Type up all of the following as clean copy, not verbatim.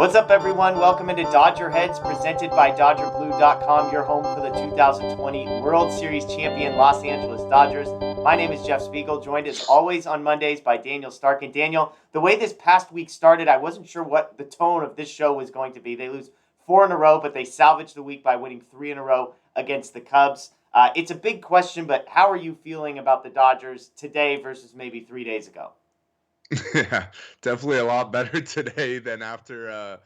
What's up, everyone? Welcome into DodgerHeads, presented by DodgerBlue.com, your home for the 2020 World Series champion Los Angeles Dodgers. My name is Jeff Spiegel, joined as always on Mondays by Daniel Starkand. Daniel, the way this past week started, I wasn't sure what the tone of this show was going to be. They lose 4 in a row, but they salvaged the week by winning 3 in a row against the Cubs. It's a big question, but how are you feeling about the Dodgers today versus maybe 3 days ago? Yeah, definitely a lot better today than after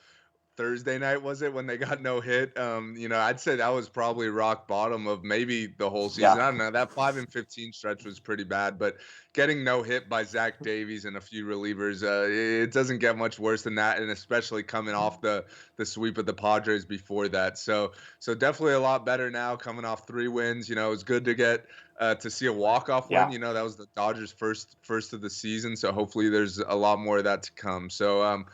Thursday night, was it, when they got no hit? I'd say that was probably rock bottom of maybe the whole season. Yeah. I don't know. That 5-15 stretch was pretty bad, but getting no hit by Zach Davies and a few relievers, it doesn't get much worse than that, and especially coming off the sweep of the Padres before that. So definitely a lot better now, coming off 3 wins. It's good to get to see a walk-off win. Yeah. That was the Dodgers' first of the season, so hopefully there's a lot more of that to come. So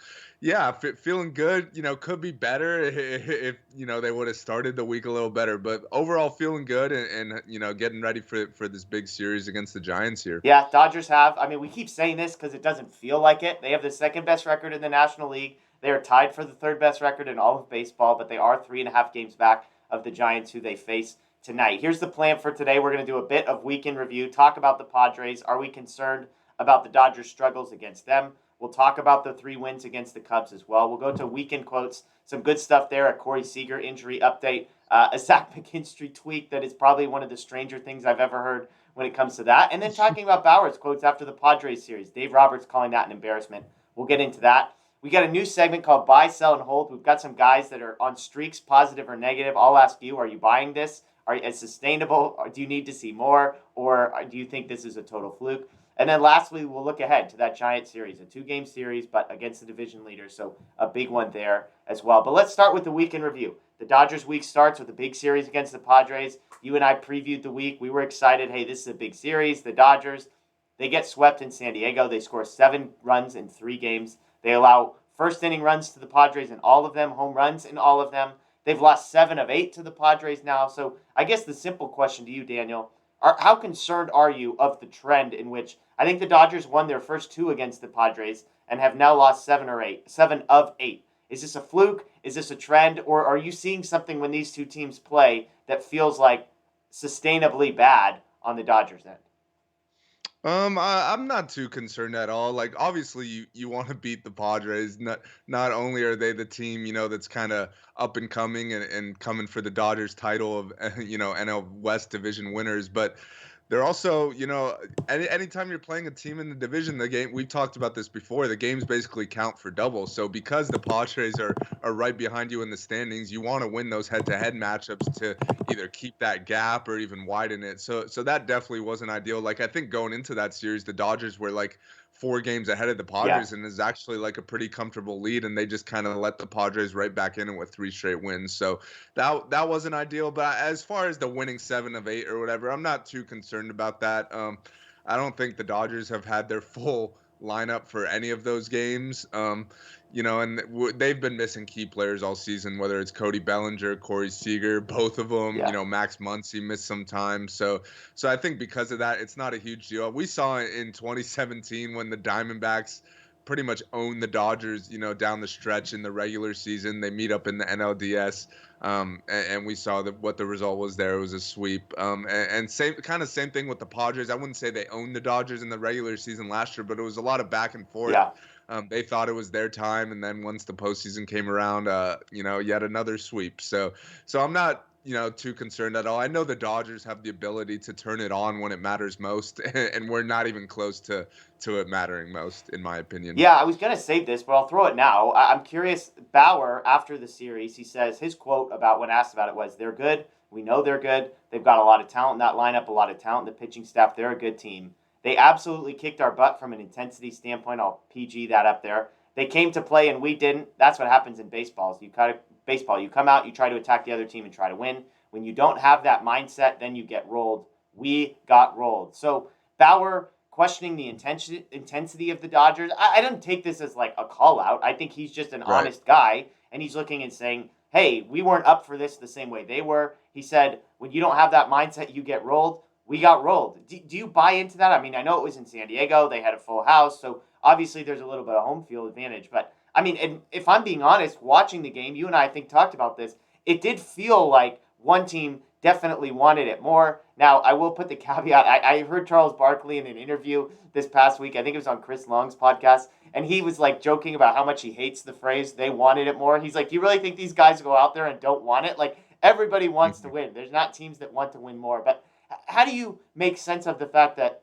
yeah, feeling good. Could be better if they would have started the week a little better, but overall feeling good and getting ready for this big series against the Giants here. Yeah, Dodgers have. I mean, we keep saying this because it doesn't feel like it. They have the second best record in the National League. They are tied for the third best record in all of baseball, but they are 3.5 games back of the Giants, who they face tonight. Here's the plan for today. We're going to do a bit of weekend review, talk about the Padres. Are we concerned about the Dodgers' struggles against them? We'll talk about the 3 wins against the Cubs as well. We'll go to weekend quotes. Some good stuff there. A Corey Seager injury update. A Zach McKinstry tweak that is probably one of the stranger things I've ever heard when it comes to that. And then talking about Bauer's quotes after the Padres series. Dave Roberts calling that an embarrassment. We'll get into that. We got a new segment called Buy, Sell, and Hold. We've got some guys that are on streaks, positive or negative. I'll ask you, are you buying this? Are it sustainable? Or do you need to see more? Or do you think this is a total fluke? And then lastly, we'll look ahead to that Giant series, a 2-game series, but against the division leader, so a big one there as well. But let's start with the weekend review. The Dodgers week starts with a big series against the Padres. You and I previewed the week. We were excited. Hey, this is a big series. The Dodgers, they get swept in San Diego. They score 7 runs in 3 games. They allow first inning runs to the Padres in all of them, home runs in all of them. They've lost 7 of 8 to the Padres now. So I guess the simple question to you, Daniel, how concerned are you of the trend in which I think the Dodgers won their first 2 against the Padres and have now lost 7 of 8? Is this a fluke? Is this a trend? Or are you seeing something when these two teams play that feels like sustainably bad on the Dodgers end? I'm not too concerned at all. Like, obviously, you want to beat the Padres. Not only are they the team, that's kind of up and coming and coming for the Dodgers title of NL West division winners, but they're also, anytime you're playing a team in the division, the game, we've talked about this before, the games basically count for double. So because the Padres are right behind you in the standings, you want to win those head-to-head matchups to either keep that gap or even widen it. So that definitely wasn't ideal. Like, I think going into that series, the Dodgers were like 4 games ahead of the Yeah. Padres, and is actually like a pretty comfortable lead, and they just kind of let the Padres right back in it with 3 straight wins. So that wasn't ideal. But as far as the winning 7 of 8 or whatever, I'm not too concerned about that. I don't think the Dodgers have had their full lineup for any of those games. And they've been missing key players all season, whether it's Cody Bellinger, Corey Seager, both of them. Yeah. Max Muncy missed some time. So I think because of that, it's not a huge deal. We saw in 2017 when the Diamondbacks pretty much own the Dodgers, down the stretch in the regular season. They meet up in the NLDS, and we saw what the result was there. It was a sweep. And same thing with the Padres. I wouldn't say they owned the Dodgers in the regular season last year, but it was a lot of back and forth. Yeah. They thought it was their time, and then once the postseason came around, yet another sweep. So I'm not, too concerned at all. I know the Dodgers have the ability to turn it on when it matters most, and we're not even close to it mattering most, in my opinion. Yeah, I was going to save this, but I'll throw it now. I'm curious. Bauer, after the series, he says his quote about when asked about it was, "They're good. We know they're good. They've got a lot of talent in that lineup, a lot of talent in the pitching staff. They're a good team. They absolutely kicked our butt from an intensity standpoint. I'll PG that up there. They came to play and we didn't. That's what happens in baseball. You come out, you try to attack the other team and try to win. When you don't have that mindset, then you get rolled. We got rolled." So Bauer questioning the intensity of the Dodgers. I don't take this as like a call out. I think he's just an Right. honest guy, and he's looking and saying, hey, we weren't up for this the same way they were. He said, when you don't have that mindset, you get rolled. We got rolled. Do you buy into that? I mean, I know it was in San Diego. They had a full house, so obviously there's a little bit of home field advantage, but I mean, and if I'm being honest, watching the game, you and I think talked about this, it did feel like one team definitely wanted it more. Now, I will put the caveat. I heard Charles Barkley in an interview this past week. I think it was on Chris Long's podcast, and he was like joking about how much he hates the phrase "they wanted it more." He's like, "Do you really think these guys go out there and don't want it? Like everybody wants to Mhm. win. There's not teams that want to win more." But how do you make sense of the fact that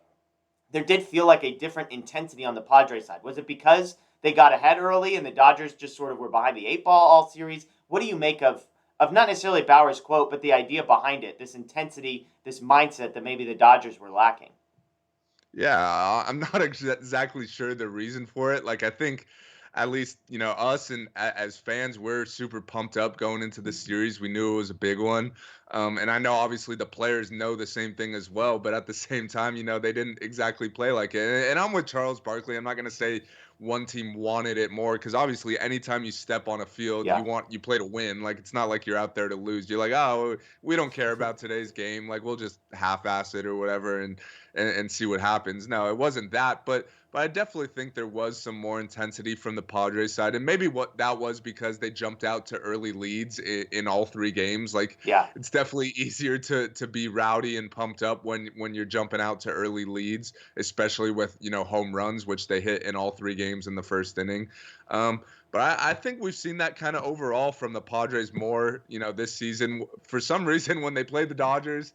there did feel like a different intensity on the Padres side? Was it because they got ahead early and the Dodgers just sort of were behind the eight ball all series? What do you make of not necessarily Bauer's quote, but the idea behind it, this intensity, this mindset that maybe the Dodgers were lacking? Yeah, I'm not exactly sure the reason for it. Like, I think at least, us and as fans, we're super pumped up going into the series. We knew it was a big one. And I know obviously the players know the same thing as well, but at the same time, they didn't exactly play like it. And I'm with Charles Barkley. I'm not going to say one team wanted it more because obviously anytime you step on a field, Yeah. you play to win. Like, it's not like you're out there to lose. You're like, oh, we don't care about today's game. Like, we'll just half-ass it or whatever. And see what happens. No, it wasn't that, but I definitely think there was some more intensity from the Padres side, and maybe what that was because they jumped out to early leads in all three games. Like, Yeah. it's definitely easier to be rowdy and pumped up when you're jumping out to early leads, especially with home runs, which they hit in all three games in the first inning. But I think we've seen that kind of overall from the Padres more, this season. For some reason, when they play the Dodgers,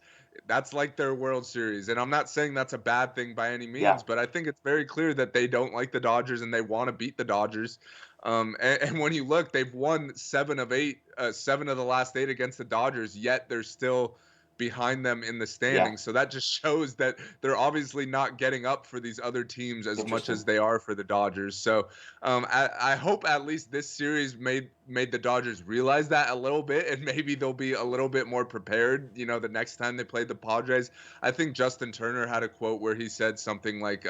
that's like their World Series. And I'm not saying that's a bad thing by any Yeah. means, but I think it's very clear that they don't like the Dodgers and they want to beat the Dodgers. And when you look, they've won 7 of 8, 7 of the last 8 against the Dodgers, yet they're still behind them in the Yeah. standings. So that just shows that they're obviously not getting up for these other teams as much Interesting. as they are for the Dodgers. So I hope at least this series made the Dodgers realize that a little bit, and maybe they'll be a little bit more prepared. The next time they play the Padres. I think Justin Turner had a quote where he said something like,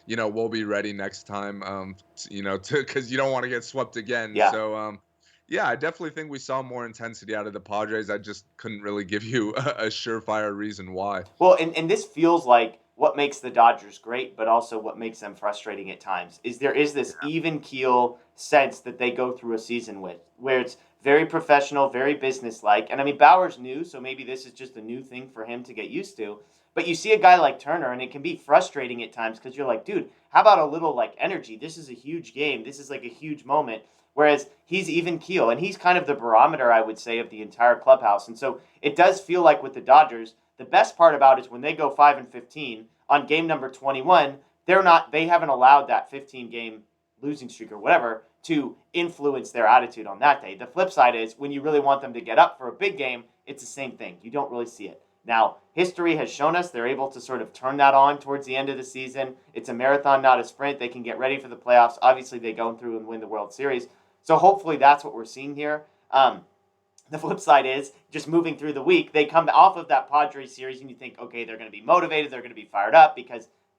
"We'll be ready next time." Because you don't want to get swept again. Yeah. So, yeah, I definitely think we saw more intensity out of the Padres. I just couldn't really give you a surefire reason why. Well, and this feels like what makes the Dodgers great, but also what makes them frustrating at times. Is there is this even keel sense that they go through a season with, where it's very professional, very businesslike. And I mean, Bauer's new, so maybe this is just a new thing for him to get used to. But you see a guy like Turner, and it can be frustrating at times because you're like, dude, how about a little like energy? This is a huge game. This is like a huge moment. Whereas he's even keel, and he's kind of the barometer, I would say, of the entire clubhouse. And so it does feel like with the Dodgers, the best part about it is when they go 5-15 on game number 21, they haven't allowed that 15 game losing streak or whatever to influence their attitude on that day. The flip side is when you really want them to get up for a big game, it's the same thing. You don't really see it. Now, history has shown us they're able to sort of turn that on towards the end of the season. It's a marathon, not a sprint. They can get ready for the playoffs. Obviously, they go through and win the World Series. So hopefully that's what we're seeing here. The flip side is just moving through the week, they come off of that Padres series and you think, okay, they're going to be motivated, they're going to be fired up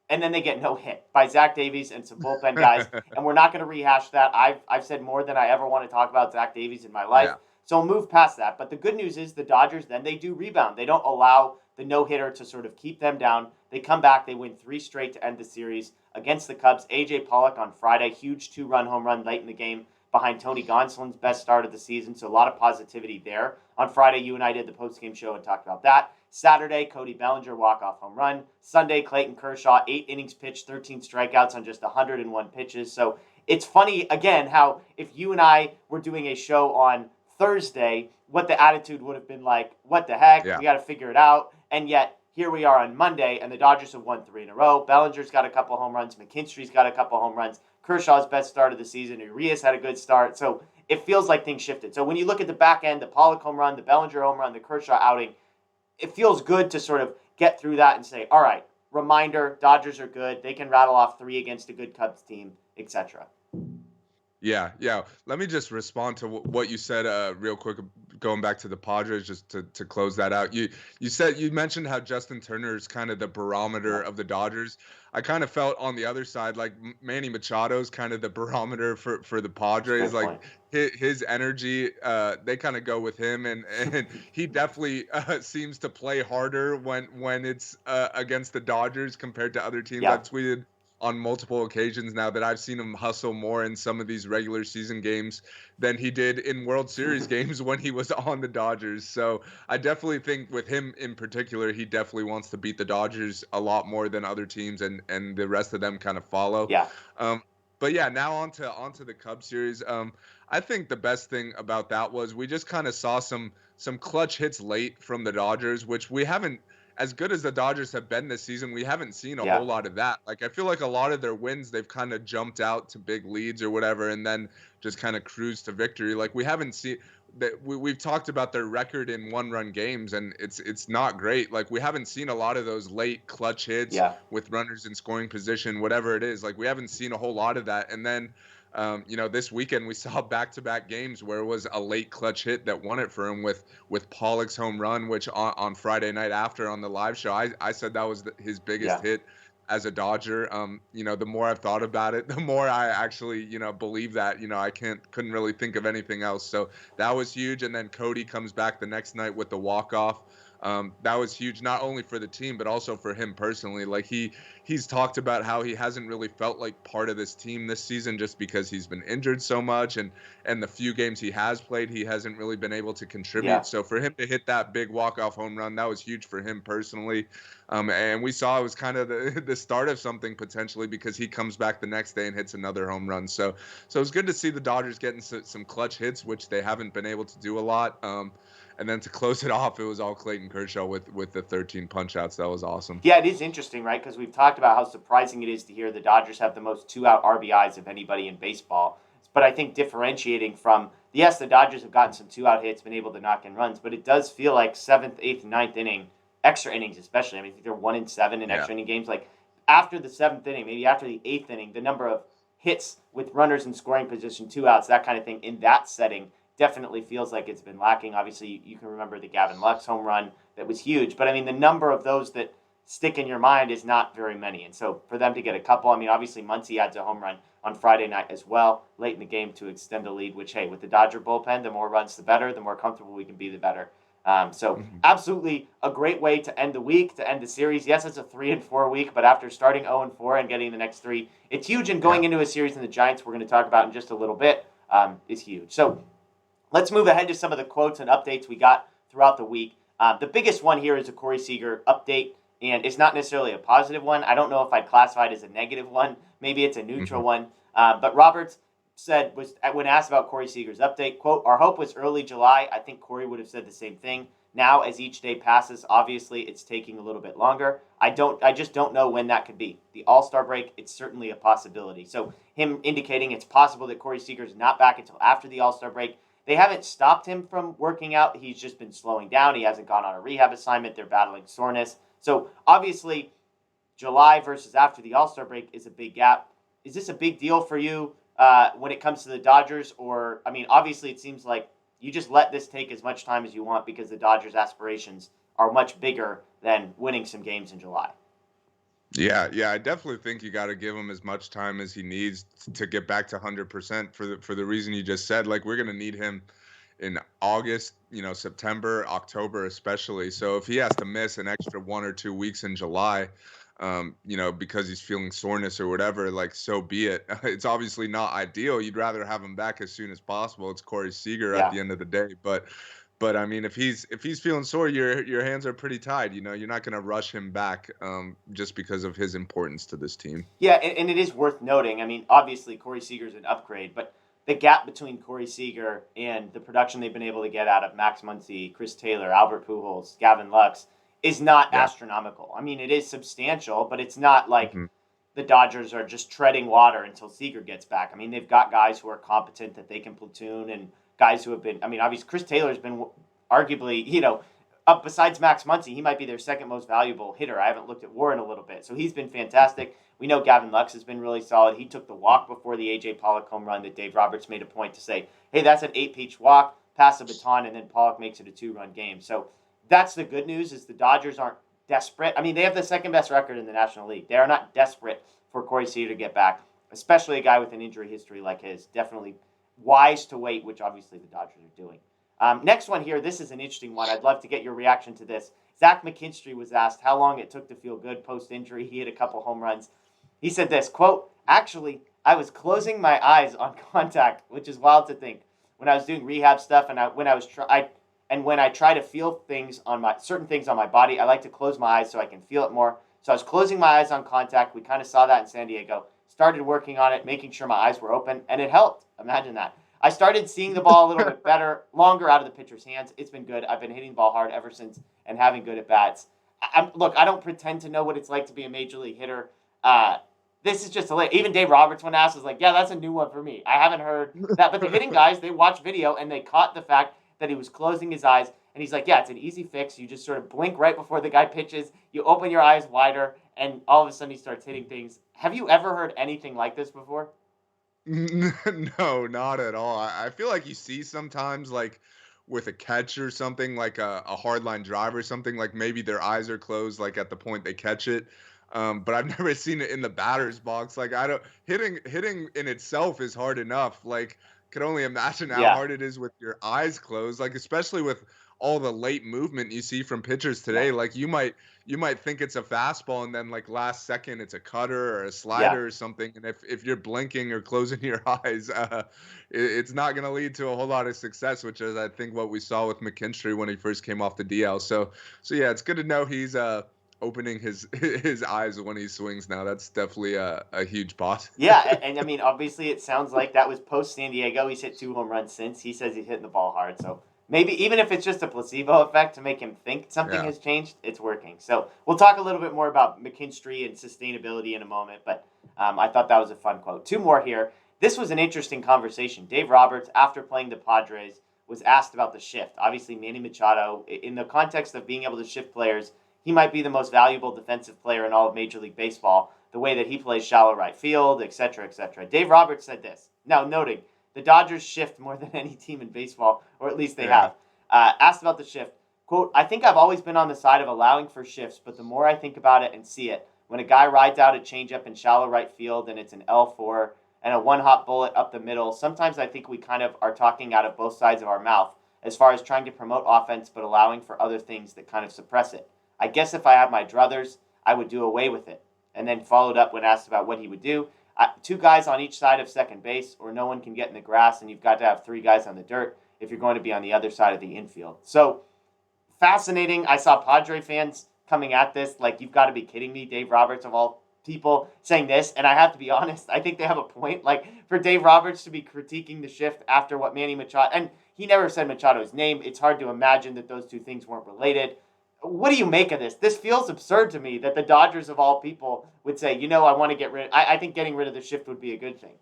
and then they get no hit by Zach Davies and some bullpen guys. And we're not going to rehash that. I've said more than I ever want to talk about Zach Davies in my life. Yeah. So I'll move past that. But the good news is the Dodgers, then they do rebound. They don't allow the no-hitter to sort of keep them down. They come back. They win 3 straight to end the series against the Cubs. A.J. Pollock on Friday, huge 2-run home run late in the game behind Tony Gonsolin's best start of the season. So a lot of positivity there. On Friday, you and I did the post-game show and talked about that. Saturday, Cody Bellinger walk-off home run. Sunday, Clayton Kershaw, 8 innings pitched, 13 strikeouts on just 101 pitches. So it's funny, again, how if you and I were doing a show on Thursday, what the attitude would have been like, what the heck, Yeah. we got to figure it out. And yet, here we are on Monday, and the Dodgers have won 3 in a row. Bellinger's got a couple home runs. McKinstry's got a couple home runs. Kershaw's best start of the season. Urias had a good start. So it feels like things shifted. So when you look at the back end, the Pollock home run, the Bellinger home run, the Kershaw outing, it feels good to sort of get through that and say, all right, reminder, Dodgers are good. They can rattle off 3 against a good Cubs team, etc. Yeah, yeah. Let me just respond to what you said real quick, going back to the Padres, just to close that out. You mentioned how Justin Turner is kind of the barometer Yeah, of the Dodgers. I kind of felt on the other side like Manny Machado's kind of the barometer for the that's a Padres. great Like point. his energy, they kind of go with him, and he definitely seems to play harder when it's against the Dodgers compared to other teams. Yeah, I've tweeted on multiple occasions now that I've seen him hustle more in some of these regular season games than he did in World Series games when he was on the Dodgers. So I definitely think with him in particular, he definitely wants to beat the Dodgers a lot more than other teams, and the rest of them kind of follow. Yeah. Um, but yeah, now onto the Cubs series. I think the best thing about that was we just kind of saw some clutch hits late from the Dodgers, which we haven't, as good as the Dodgers have been this season, we haven't seen a Yeah. whole lot of that. Like I feel like a lot of their wins, they've kind of jumped out to big leads or whatever, and then just kind of cruised to victory. Like we haven't seen that. We've talked about their record in one-run games, and it's not great. Like we haven't seen a lot of those late clutch hits Yeah. with runners in scoring position, whatever it is. Like we haven't seen a whole lot of that. And then this weekend we saw back-to-back games where it was a late clutch hit that won it for him with Pollock's home run, which on Friday night after on the live show, I said that was his biggest Yeah. hit as a Dodger. The more I've thought about it, the more I actually, believe that. I couldn't really think of anything else. So that was huge. And then Cody comes back the next night with the walk-off. That was huge, not only for the team but also for him personally. Like he's talked about how he hasn't really felt like part of this team this season just because he's been injured so much, and the few games he has played, he hasn't really been able to Yeah. contribute. So for him to hit that big walk-off home run, that was huge for him personally. And we saw it was kind of the start of something potentially, because he comes back the next day and hits another home run. So it's good to see the Dodgers getting some clutch hits, which they haven't been able to do a lot. And then to close it off, it was all Clayton Kershaw with the 13 punch outs. That was awesome. Yeah, it is interesting, right? Because we've talked about how surprising it is to hear the Dodgers have the most two-out RBIs of anybody in baseball. But I think differentiating from, yes, the Dodgers have gotten some two-out hits, been able to knock in runs, but it does feel like seventh, eighth, ninth inning, extra innings especially. I mean, I think they're 1-7 in Yeah. extra inning games. Like after the seventh inning, maybe after the eighth inning, the number of hits with runners in scoring position, two outs, that kind of thing in that setting definitely feels like it's been lacking. Obviously, you can remember the Gavin Lux home run that was huge, but I mean, the number of those that stick in your mind is not very many. And so for them to get a couple, I mean, obviously Muncy adds a home run on Friday night as well, late in the game to extend the lead, which, hey, with the Dodger bullpen, the more runs, the better. The more comfortable we can be, the better. So Mhm. absolutely a great way to end the week, to end the series. Yes, it's a 3-4 week, but after starting 0-4 and getting the next three, it's huge. And going Yeah. into a series in the Giants, we're going to talk about in just a little bit, is huge. So let's move ahead to some of the quotes and updates we got throughout the week. The biggest one here is a Corey Seager update, and it's not necessarily a positive one. I don't know if I'd classify it as a negative one. Maybe it's a neutral Mhm. one. But Roberts said, when asked about Corey Seager's update, quote, "Our hope was early July." I think Corey would have said the same thing. Now, as each day passes, obviously it's taking a little bit longer. I just don't know when that could be. The All-Star break, it's certainly a possibility. So him indicating it's possible that Corey Seager's not back until after the All-Star break. They haven't stopped him from working out. He's just been slowing down. He hasn't gone on a rehab assignment. They're battling soreness. So obviously, July versus after the All-Star break is a big gap. Is this a big deal for you when it comes to the Dodgers? Or, I mean, obviously it seems like you just let this take as much time as you want because the Dodgers' aspirations are much bigger than winning some games in July. Yeah, I definitely think you got to give him as much time as he needs to get back to 100% for the reason you just said. Like we're gonna need him in August, September, October, especially. So if he has to miss an extra 1 or 2 weeks in July, because he's feeling soreness or whatever, like so be it. It's obviously not ideal. You'd rather have him back as soon as possible. It's Corey Seager at Yeah. the end of the day, but I mean, if he's feeling sore, your hands are pretty tied. You're not going to rush him back just because of his importance to this team. Yeah, and it is worth noting. I mean, obviously Corey Seager's an upgrade, but the gap between Corey Seager and the production they've been able to get out of Max Muncy, Chris Taylor, Albert Pujols, Gavin Lux is not Yeah. astronomical. I mean, it is substantial, but it's not like Hmm. the Dodgers are just treading water until Seager gets back. I mean, they've got guys who are competent that they can platoon and guys who have been. I mean, obviously Chris Taylor's been arguably, up besides Max Muncy, he might be their second most valuable hitter. I haven't looked at WAR in a little bit, so he's been fantastic. We know Gavin Lux has been really solid. He took the walk before the AJ Pollock home run that Dave Roberts made a point to say, hey, that's an 8-pitch walk, pass the baton, and then Pollock makes it a 2-run game. So that's the good news is the Dodgers aren't desperate. I mean, they have the second best record in the National League. They are not desperate for Corey Seager to get back, especially a guy with an injury history like his. Definitely wise to wait, which obviously the Dodgers are doing. Next one here, this is an interesting one. I'd love to get your reaction to this. Zach McKinstry was asked how long it took to feel good post-injury. He hit a couple home runs. He said this, quote, "Actually, I was closing my eyes on contact, which is wild to think. When I was doing rehab stuff and when I try to feel things on my certain things on my body, I like to close my eyes so I can feel it more. So I was closing my eyes on contact. We kind of saw that in San Diego. Started working on it, making sure my eyes were open, and it helped. Imagine that. I started seeing the ball a little bit better, longer out of the pitcher's hands. It's been good. I've been hitting the ball hard ever since and having good at bats. Look, I don't pretend to know what it's like to be a major league hitter. This is just hilarious. Even Dave Roberts, when asked, was like, yeah, that's a new one for me. I haven't heard that. But the hitting guys, they watch video and they caught the fact that he was closing his eyes. And he's like, yeah, it's an easy fix. You just sort of blink right before the guy pitches. You open your eyes wider, and all of a sudden he starts hitting things. Have you ever heard anything like this before? No, not at all. I feel like you see sometimes like with a catch or something like a hard line drive or something like maybe their eyes are closed like at the point they catch it. But I've never seen it in the batter's box. Like I don't hitting in itself is hard enough. Like could only imagine how Yeah, hard it is with your eyes closed. Like especially with all the late movement you see from pitchers yeah, today. Like you might think it's a fastball and then like last second it's a cutter or a yeah. slider or something. And if you're blinking or closing your eyes, it's not going to lead to a whole lot of success, which is I think what we saw with McKinstry when he first came off the DL. So yeah, it's good to know he's opening his his eyes when he swings now. That's definitely a huge Yeah, positive. and I mean, obviously, it sounds like that was post San Diego. He's hit 2 home runs since. He says he's hitting the ball hard. So maybe even if it's just a placebo effect to make him think something Yeah. has changed, it's working. So we'll talk a little bit more about McKinstry and sustainability in a moment. But I thought that was a fun quote. Two more here. This was an interesting conversation. Dave Roberts, after playing the Padres, was asked about the shift. Obviously, Manny Machado, in the context of being able to shift players, he might be the most valuable defensive player in all of Major League Baseball, the way that he plays shallow right field, etc., etc. Dave Roberts said this. Now, noting the Dodgers shift more than any team in baseball, or at least they Yeah. have. Asked about the shift. Quote, "I think I've always been on the side of allowing for shifts, but the more I think about it and see it, when a guy rides out a changeup in shallow right field and it's an L4 and a one-hop bullet up the middle, sometimes I think we kind of are talking out of both sides of our mouth as far as trying to promote offense but allowing for other things that kind of suppress it. I guess if I had my druthers, I would do away with it." And then followed up when asked about what he would do. Two guys on each side of second base, or no one can get in the grass, and you've got to have three guys on the dirt if you're going to be on the other side of the infield. So fascinating. I saw Padre fans coming at this like, you've got to be kidding me. Dave Roberts, of all people, saying this. And I have to be honest, I think they have a point. Like, for Dave Roberts to be critiquing the shift after what Manny Machado, and he never said Machado's name. It's hard to imagine that those two things weren't related. What do you make of this? This feels absurd to me that the Dodgers, of all people, would say, I want to get rid. I think getting rid of the shift would be a good thing.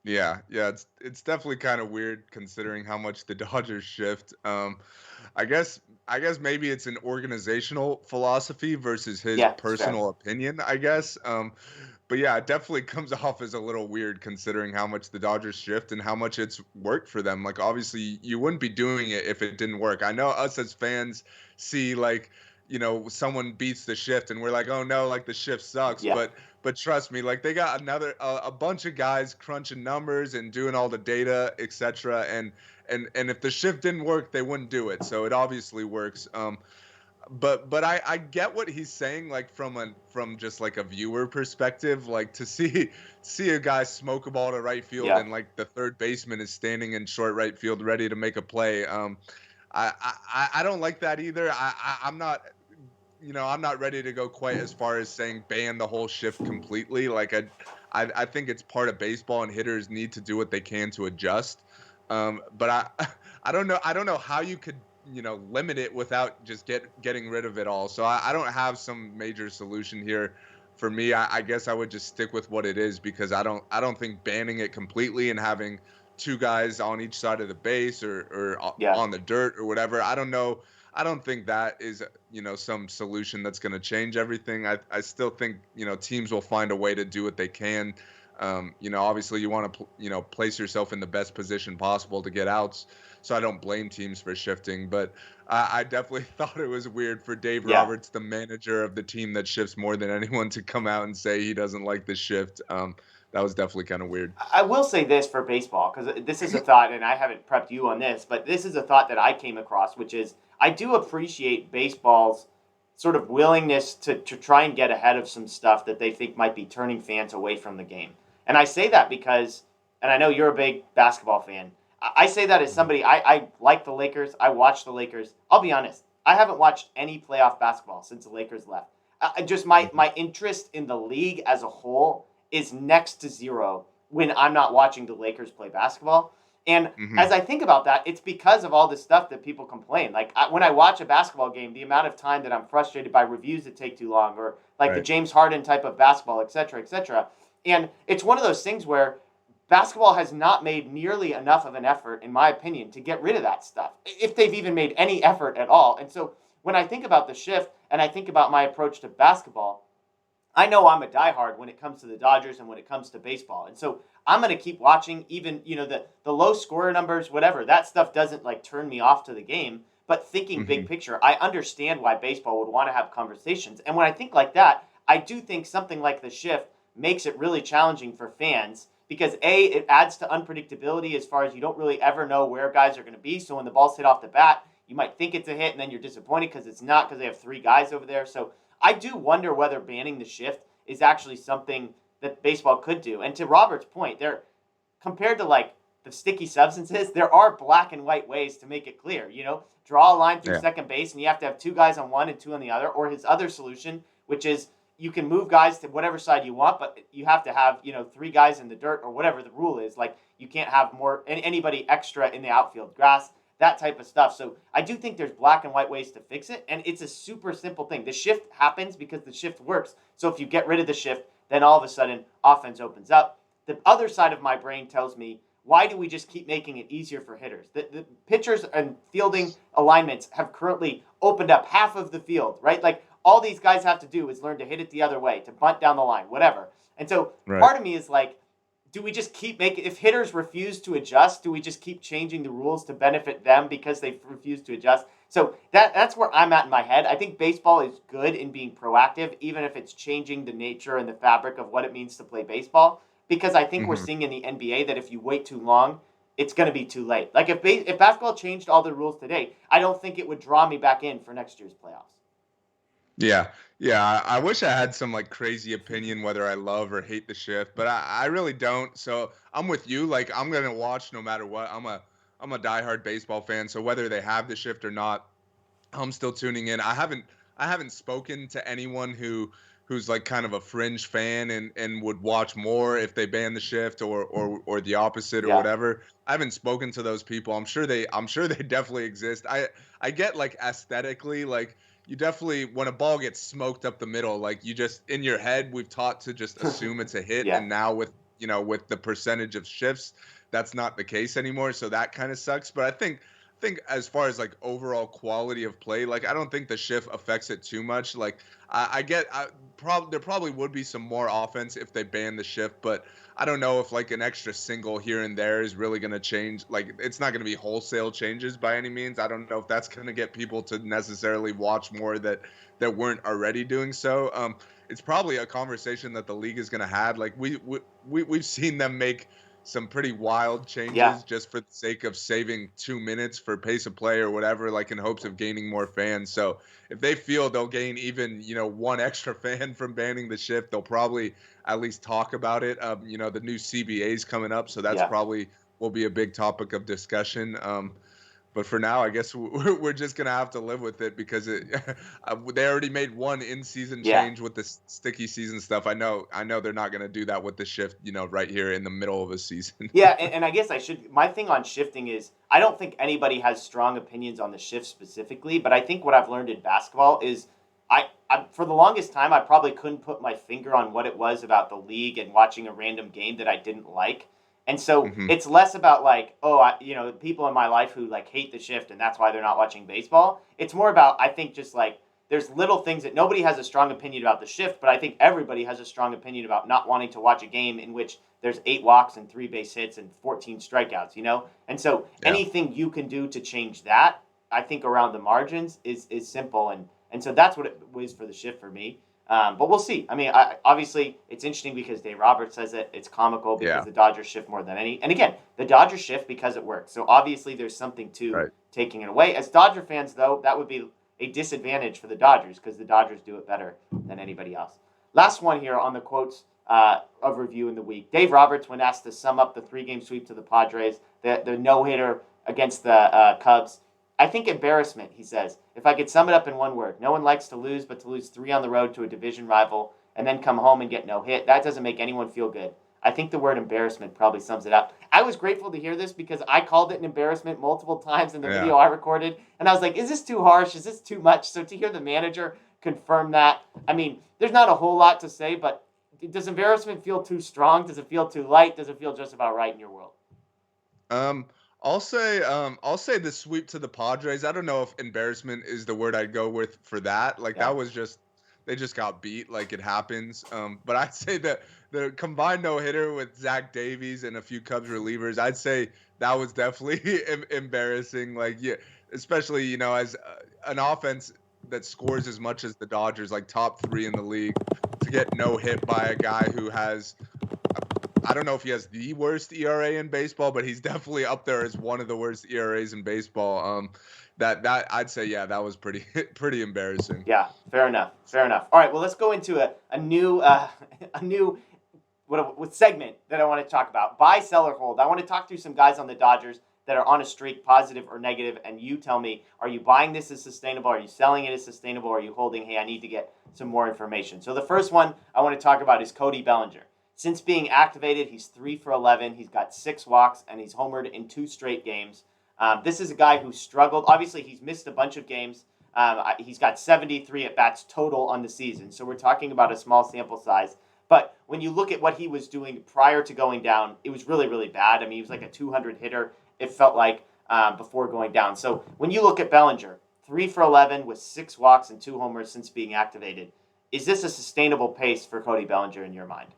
Yeah, it's definitely kind of weird considering how much the Dodgers shift. I guess I guess maybe it's an organizational philosophy versus his Yeah, it's fair. personal opinion, I guess. But yeah, it definitely comes off as a little weird considering how much the Dodgers shift and how much it's worked for them. Like obviously you wouldn't be doing it if it didn't work. I know us as fans see like, someone beats the shift and we're like, "Oh no, like the shift sucks." Yeah, But trust me, like they got another a bunch of guys crunching numbers and doing all the data, etc. And if the shift didn't work, they wouldn't do it. So it obviously works. But I get what he's saying, like from just like a viewer perspective, like to see a guy smoke a ball to right field yeah, and like the third baseman is standing in short right field ready to make a play. I don't like that either. I'm not. I'm not ready to go quite as far as saying ban the whole shift completely. Like I think it's part of baseball, and hitters need to do what they can to adjust. But I don't know how you could limit it without just getting rid of it all. So I don't have some major solution here. For me, I guess I would just stick with what it is because I don't think banning it completely and having two guys on each side of the base or yeah. on the dirt or whatever. I don't know. I don't think that is some solution that's going to change everything. I still think teams will find a way to do what they can. Obviously you want to place yourself in the best position possible to get outs. So I don't blame teams for shifting, but I definitely thought it was weird for Dave Yeah. Roberts, the manager of the team that shifts more than anyone, to come out and say he doesn't like the shift. That was definitely kind of weird. I will say this for baseball, because this is a thought, and I haven't prepped you on this, but this is a thought that I came across, which is I do appreciate baseball's sort of willingness to try and get ahead of some stuff that they think might be turning fans away from the game. And I say that because, and I know you're a big basketball fan, I say that as somebody, I like the Lakers. I watch the Lakers. I'll be honest, I haven't watched any playoff basketball since the Lakers left. Just my interest in the league as a whole is next to zero when I'm not watching the Lakers play basketball. And Hmm. as I think about that, it's because of all the stuff that people complain. Like when I watch a basketball game, the amount of time that I'm frustrated by reviews that take too long, or like the Right. James Harden type of basketball, et cetera, et cetera. And it's one of those things where basketball has not made nearly enough of an effort, in my opinion, to get rid of that stuff, if they've even made any effort at all. And so when I think about the shift and I think about my approach to basketball, I know I'm a diehard when it comes to the Dodgers and when it comes to baseball. And so I'm going to keep watching, even, the low scorer numbers, whatever. That stuff doesn't like turn me off to the game. But thinking Hmm. big picture, I understand why baseball would want to have conversations. And when I think like that, I do think something like the shift makes it really challenging for fans because A, it adds to unpredictability as far as you don't really ever know where guys are going to be. So when the ball's hit off the bat, you might think it's a hit and then you're disappointed because it's not, because they have three guys over there. So I do wonder whether banning the shift is actually something that baseball could do. And to Robert's point, there, compared to like the sticky substances, there are black and white ways to make it clear. Draw a line through Yeah. second base, and you have to have two guys on one and two on the other. Or his other solution, which is you can move guys to whatever side you want, but you have to have three guys in the dirt or whatever the rule is. Like you can't have more anybody extra in the outfield grass, that type of stuff. So I do think there's black and white ways to fix it, and it's a super simple thing. The shift happens because the shift works. So if you get rid of the shift, then all of a sudden offense opens up. The other side of my brain tells me, why do we just keep making it easier for hitters? The pitchers and fielding alignments have currently opened up half of the field, right? Like all these guys have to do is learn to hit it the other way, to bunt down the line, whatever. And so Right. part of me is like, do we just keep making, if hitters refuse to adjust, do we just keep changing the rules to benefit them because they refuse to adjust? So that's where I'm at in my head. I think baseball is good in being proactive, even if it's changing the nature and the fabric of what it means to play baseball. Because I think we're Hmm. seeing in the NBA that if you wait too long, it's going to be too late. Like if basketball changed all the rules today, I don't think it would draw me back in for next year's playoffs. Yeah, yeah. I wish I had some like crazy opinion whether I love or hate the shift, but I really don't. So I'm with you. Like I'm gonna watch no matter what. I'm a diehard baseball fan. So whether they have the shift or not, I'm still tuning in. I haven't spoken to anyone who's like kind of a fringe fan and would watch more if they ban the shift or the opposite or Yeah. whatever. I haven't spoken to those people. I'm sure they definitely exist. I get like aesthetically like you definitely when a ball gets smoked up the middle like you just in your head we've taught to just assume it's a hit Yeah. and now with the percentage of shifts that's not the case anymore so that kind of sucks but I think as far as like overall quality of play, like I don't think the shift affects it too much. Like there probably would be some more offense if they ban the shift, but I don't know if like an extra single here and there is really going to change. Like it's not going to be wholesale changes by any means. I don't know if that's going to get people to necessarily watch more that weren't already doing so. It's probably a conversation that the league is going to have. Like we've seen them make some pretty wild Yeah. changes just for the sake of saving 2 minutes for pace of play or whatever, like in hopes of gaining more fans. So if they feel they'll gain even, one extra fan from banning the shift, they'll probably at least talk about it. The new CBA's coming up, so that's Yeah. probably will be a big topic of discussion. But for now, I guess we're just gonna have to live with it because they already made one in-season Yeah. change with the sticky season stuff. I know they're not gonna do that with the shift, right here in the middle of a season. Yeah, and I guess I should. My thing on shifting is I don't think anybody has strong opinions on the shift specifically, but I think what I've learned in basketball is I for the longest time I probably couldn't put my finger on what it was about the league and watching a random game that I didn't like. And so Hmm. it's less about like, oh, people in my life who like hate the shift and that's why they're not watching baseball. It's more about I think just like there's little things that nobody has a strong opinion about the shift, but I think everybody has a strong opinion about not wanting to watch a game in which there's 8 walks and 3 base hits and 14 strikeouts. And so Yeah. anything you can do to change that, I think around the margins is simple, and so that's what it was for the shift for me. But we'll see. I mean, obviously it's interesting because Dave Roberts says it. It's comical because Yeah. the Dodgers shift more than any. And again, the Dodgers shift because it works. So obviously there's something to Right. taking it away. As Dodger fans, though, that would be a disadvantage for the Dodgers because the Dodgers do it better than anybody else. Last one here on the quotes of review in the week. Dave Roberts, when asked to sum up the 3-game sweep to the Padres, the no-hitter against the Cubs, I think embarrassment, he says. If I could sum it up in one word, no one likes to lose, but to lose 3 on the road to a division rival and then come home and get no hit, that doesn't make anyone feel good. I think the word embarrassment probably sums it up. I was grateful to hear this because I called it an embarrassment multiple times in the video I recorded, and I was like, is this too harsh? Is this too much? So to hear the manager confirm that, I mean, there's not a whole lot to say, but does embarrassment feel too strong? Does it feel too light? Does it feel just about right in your world? I'll say the sweep to the Padres. I don't know if embarrassment is the word I'd go with for that. Like that was just they just got beat. Like it happens. But I'd say that the combined no hitter with Zach Davies and a few Cubs relievers, I'd say that was definitely embarrassing. Like yeah, especially as an offense that scores as much as the Dodgers, like top 3 in the league, to get no hit by a guy who has I don't know if he has the worst ERA in baseball, but he's definitely up there as one of the worst ERAs in baseball. That I'd say, yeah, that was pretty pretty embarrassing. Yeah, fair enough. Fair enough. All right, well, let's go into a new a new what segment that I want to talk about. Buy, sell, or hold. I want to talk through some guys on the Dodgers that are on a streak, positive or negative, and you tell me, are you buying this as sustainable? Are you selling it as sustainable? Are you holding, hey, I need to get some more information? So the first one I want to talk about is Cody Bellinger. Since being activated, he's 3 for 11. He's got 6 walks, and he's homered in 2 straight games. This is a guy who struggled. Obviously, he's missed a bunch of games. He's got 73 at-bats total on the season, so we're talking about a small sample size. But when you look at what he was doing prior to going down, it was really, really bad. I mean, he was like a 200 hitter, it felt like, before going down. So when you look at Bellinger, 3 for 11 with 6 walks and 2 homers since being activated, is this a sustainable pace for Cody Bellinger in your mind?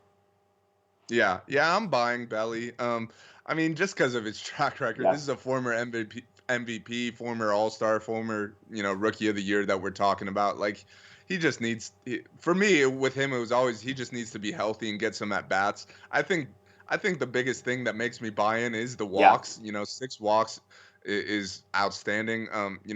Yeah, I'm buying Belly. I mean, just because of his track record, this is a former MVP, former All-Star, former Rookie of the Year that we're talking about. Like, he just needs. For me, with him, it was always he just needs to be healthy and get some at bats. I think the biggest thing that makes me buy in is the walks. 6 walks is outstanding.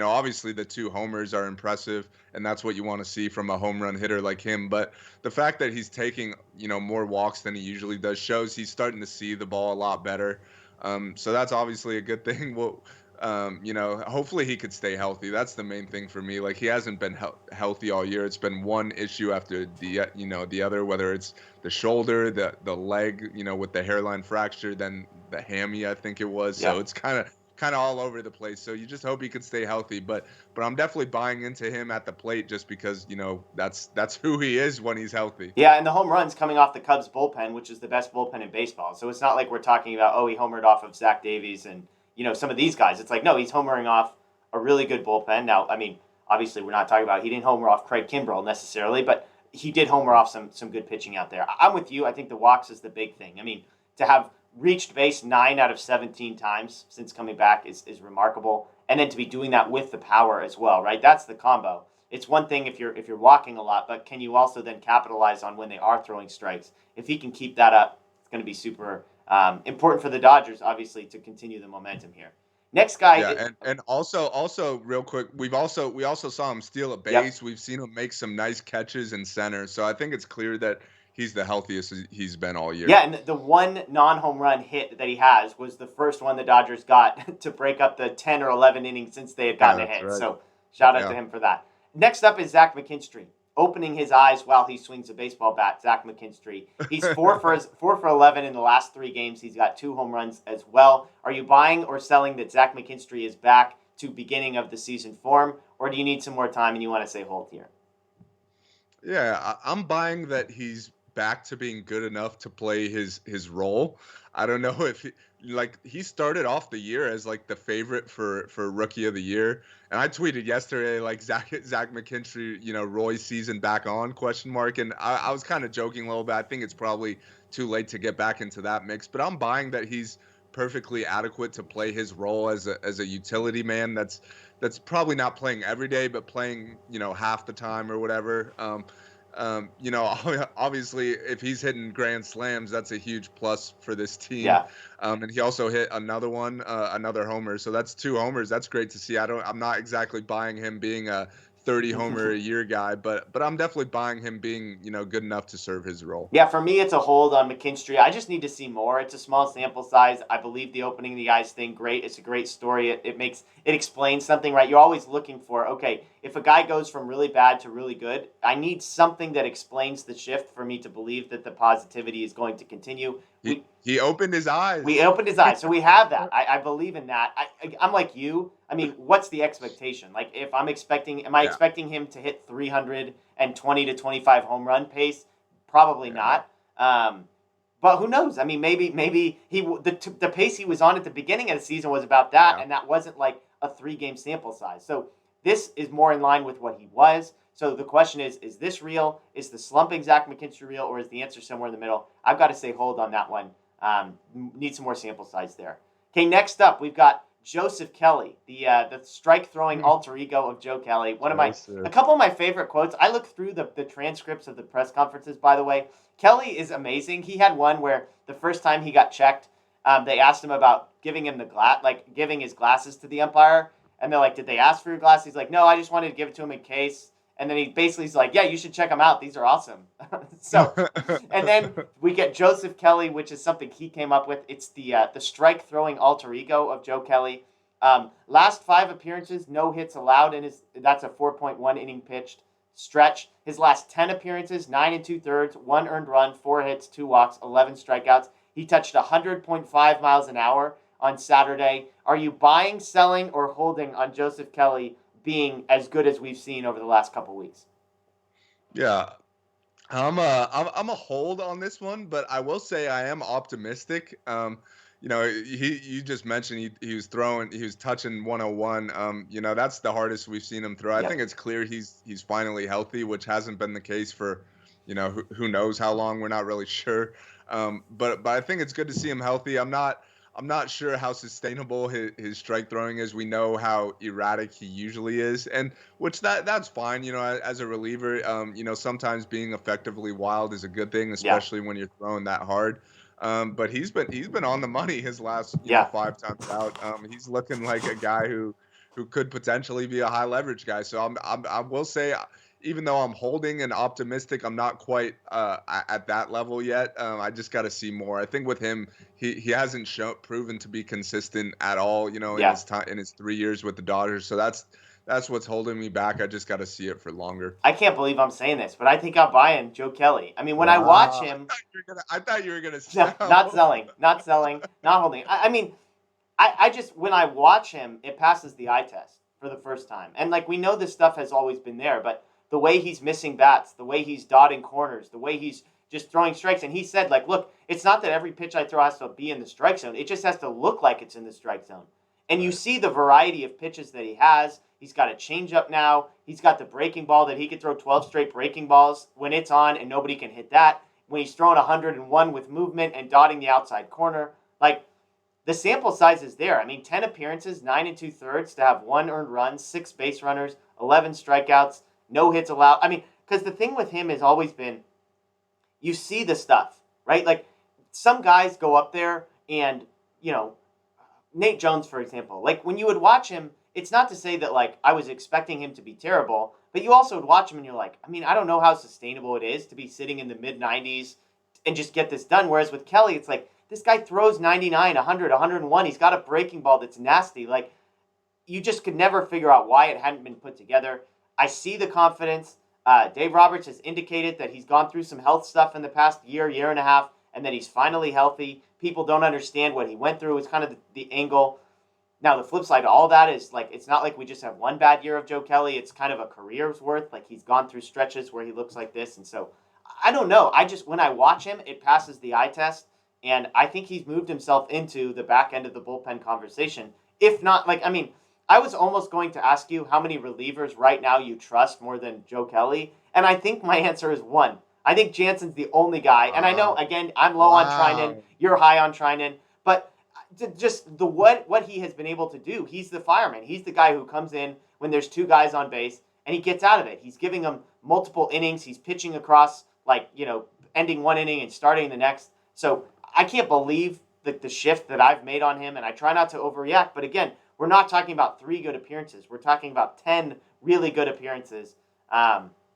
Obviously the 2 homers are impressive, and that's what you want to see from a home run hitter like him. But the fact that he's taking, more walks than he usually does shows he's starting to see the ball a lot better. So that's obviously a good thing. Well, hopefully he could stay healthy. That's the main thing for me. Like he hasn't been healthy all year. It's been one issue after the other, whether it's the shoulder, the leg, with the hairline fracture, then the hammy, I think it was. So it's kind of all over the place. So you just hope he could stay healthy. But I'm definitely buying into him at the plate just because, that's who he is when he's healthy. Yeah, and the home run's coming off the Cubs bullpen, which is the best bullpen in baseball. So it's not like we're talking about, he homered off of Zach Davies and, some of these guys. It's like, no, he's homering off a really good bullpen. Now, I mean, obviously we're not talking about, he didn't homer off Craig Kimbrell necessarily, but he did homer off some good pitching out there. I'm with you. I think the walks is the big thing. I mean, to have reached base 9 out of 17 times since coming back is remarkable. And then to be doing that with the power as well, right? That's the combo. It's one thing if you're walking a lot, but can you also then capitalize on when they are throwing strikes? If he can keep that up, it's going to be super important for the Dodgers, obviously, to continue the momentum here. Next guy. Yeah, and also real quick, we also saw him steal a base. We've seen him make some nice catches in center. So I think it's clear that he's the healthiest he's been all year. Yeah, and the one non-home run hit that he has was the first one the Dodgers got to break up the 10 or 11 innings since they had gotten ahead. Right. So shout out to him for that. Next up is Zach McKinstry. Opening his eyes while he swings a baseball bat, Zach McKinstry. He's 4 for 11 in the last 3 games. He's got 2 home runs as well. Are you buying or selling that Zach McKinstry is back to beginning of the season form, or do you need some more time and you want to say hold here? Yeah, I'm buying that he's back to being good enough to play his role. I don't know if he started off the year as like the favorite for Rookie of the Year, and I tweeted yesterday like Zach McKinstry, Roy season back on ? And I was kind of joking a little bit. I think it's probably too late to get back into that mix, but I'm buying that he's perfectly adequate to play his role as a utility man. That's probably not playing every day, but playing half the time or whatever. Obviously, if he's hitting grand slams, that's a huge plus for this team. Yeah. And he also hit another one, another homer. So that's 2 homers. That's great to see. I'm not exactly buying him being a 30 homer a year guy, but I'm definitely buying him being, good enough to serve his role. Yeah, for me, it's a hold on McKinstry. I just need to see more. It's a small sample size. I believe the opening of the eyes thing, great. It's a great story. It explains something, right? You're always looking for, okay, if a guy goes from really bad to really good, I need something that explains the shift for me to believe that the positivity is going to continue. He opened his We eyes. opened his eyes, so we have that. I believe in that. I'm like you. I mean, what's the expectation? Like, if am I Yeah, expecting him to hit 320 to 25 home run pace? Probably yeah, not. But who knows? I mean, maybe the pace he was on at the beginning of the season was about that, yeah. and that wasn't like a 3-game sample size. So this is more in line with what he was. So the question is this real? Is the slumping Zach McKinstry real, or is the answer somewhere in the middle? I've got to say hold on that one. Need some more sample size there. Okay, next up we've got Joseph Kelly, the strike throwing alter ego of Joe Kelly. A Joseph. couple of my favorite quotes. I looked through the transcripts of the press conferences. By the way, Kelly is amazing. He had one where the first time he got checked, they asked him about giving him giving his glasses to the umpire, and they're like, "Did they ask for your glasses?" He's like, "No, I just wanted to give it to him in case." And then he basically is like, "Yeah, you should check them out. These are awesome." So, and then we get Joseph Kelly, which is something he came up with. It's the strike throwing alter ego of Joe Kelly. Last 5 appearances, no hits allowed in his. That's a 4.1 inning pitched stretch. His last 10 appearances, 9 2/3, 1 earned run, 4 hits, 2 walks, 11 strikeouts. He touched 100.5 miles an hour on Saturday. Are you buying, selling, or holding on Joseph Kelly being as good as we've seen over the last couple weeks? Yeah, I'm a hold on this one, but I will say I am optimistic. You just mentioned he was touching 101. That's the hardest we've seen him throw. I Yep. think it's clear he's finally healthy, which hasn't been the case for, who knows how long. We're not really sure. But I think it's good to see him healthy. I'm not sure how sustainable his strike throwing is. We know how erratic he usually is, and which that's fine. As a reliever, sometimes being effectively wild is a good thing, Yeah. especially when you're throwing that hard. But he's been on the money his last, Yeah. 5 times out. He's looking like a guy who could potentially be a high leverage guy. So I will say, even though I'm holding and optimistic, I'm not quite at that level yet. I just got to see more. I think with him, he hasn't proven to be consistent at all. In Yeah. his time in his 3 years with the Dodgers. So that's what's holding me back. I just got to see it for longer. I can't believe I'm saying this, but I think I'm buying Joe Kelly. I mean, when I watch Wow. him, I thought you were gonna no, not sell. selling, not selling, not holding. I mean, I just when I watch him, it passes the eye test for the first time. And like we know this stuff has always been there, but the way he's missing bats, the way he's dotting corners, the way he's just throwing strikes, and he said like, look, it's not that every pitch I throw has to be in the strike zone. It just has to look like it's in the strike zone. And you Right. see the variety of pitches that he has. He's got a changeup now. He's got the breaking ball that he could throw 12 straight breaking balls when it's on, and nobody can hit that. When he's throwing 101 with movement and dotting the outside corner, like the sample size is there. I mean, 10 appearances, 9 2/3 to have 1 earned run, 6 base runners, 11 strikeouts, no hits allowed. I mean, because the thing with him has always been you see the stuff, right? Like some guys go up there and, you know, Nate Jones, for example, like when you would watch him, it's not to say that like I was expecting him to be terrible, but you also would watch him and you're like, I mean, I don't know how sustainable it is to be sitting in the mid 90s and just get this done. Whereas with Kelly, it's like this guy throws 99, 100, 101. He's got a breaking ball that's nasty. Like you just could never figure out why it hadn't been put together. I see the confidence. Dave Roberts has indicated that he's gone through some health stuff in the past year, year and a half, and that he's finally healthy. People don't understand what he went through. It's kind of the angle. Now, the flip side to all that is like it's not like we just have one bad year of Joe Kelly. It's kind of a career's worth. Like he's gone through stretches where he looks like this, and so I don't know. I just when I watch him, it passes the eye test, and I think he's moved himself into the back end of the bullpen conversation. If not, like I mean, I was almost going to ask you how many relievers right now you trust more than Joe Kelly, and I think my answer is one. I think Jansen's the only guy, and I know Wow. again I'm low on Trinan, Wow. you're high on Trinan, but just the what he has been able to do. He's the fireman. He's the guy who comes in when there's 2 guys on base and he gets out of it. He's giving them multiple innings. He's pitching across like ending one inning and starting the next. So I can't believe the shift that I've made on him, and I try not to overreact. But again, we're not talking about 3 good appearances. We're talking about 10 really good appearances.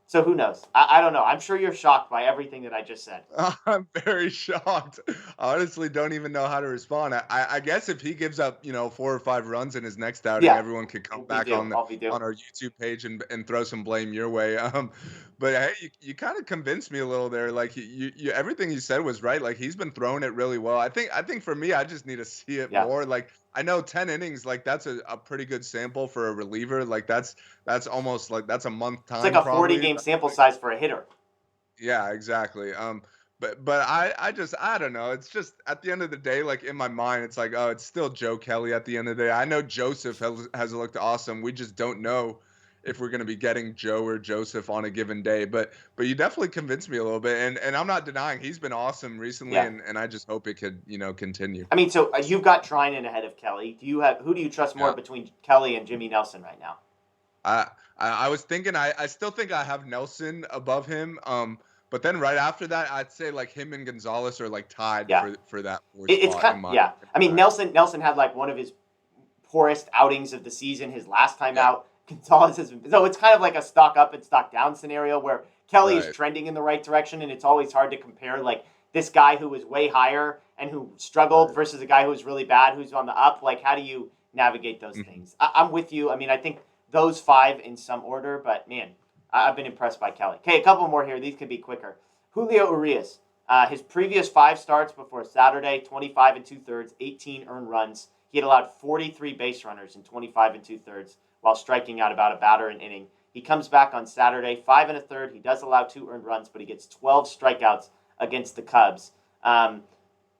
So who knows? I don't know. I'm sure you're shocked by everything that I just said. I'm very shocked. I honestly don't even know how to respond. I guess if he gives up, 4 or 5 runs in his next outing, Yeah, everyone could come we back do. on All we do. our YouTube page and throw some blame your way. But hey, you kind of convinced me a little there. Like you everything you said was right. Like he's been throwing it really well. I think for me, I just need to see it Yeah. more. Like I know 10 innings, like that's a pretty good sample for a reliever. Like that's almost like that's a month It's like time a 40 probably. game sample size for a hitter. Yeah, exactly. But I don't know. It's just at the end of the day, like in my mind, it's like, oh, it's still Joe Kelly at the end of the day. I know Joseph has looked awesome. We just don't know if we're going to be getting Joe or Joseph on a given day. But you definitely convinced me a little bit, and I'm not denying he's been awesome recently, Yeah. and I just hope it could continue. I mean, so you've got Trinan ahead of Kelly. Who do you trust more Yeah. between Kelly and Jimmy Nelson right now? I I was thinking I still think I have Nelson above him. But then right after that, I'd say like him and Gonzalez are like tied Yeah. for that fourth It's spot kind in my yeah. in I mean, my eyes. Nelson had like one of his poorest outings of the season. His last time Yeah, out, Gonzalez has been so it's kind of like a stock up and stock down scenario where Kelly is right. trending in the right direction, and it's always hard to compare like this guy who was way higher and who struggled Right. versus a guy who was really bad who's on the up. Like, how do you navigate those Mhm. things? I'm with you. I mean, I think those five in some order, but man, I've been impressed by Kelly. Okay, a couple more here. These could be quicker. Julio Urias. His previous 5 starts before Saturday, 25 and 2/3, 18 earned runs. He had allowed 43 base runners in 25 and 2/3 while striking out about a batter an inning. He comes back on Saturday, 5 1/3. He does allow 2 earned runs, but he gets 12 strikeouts against the Cubs.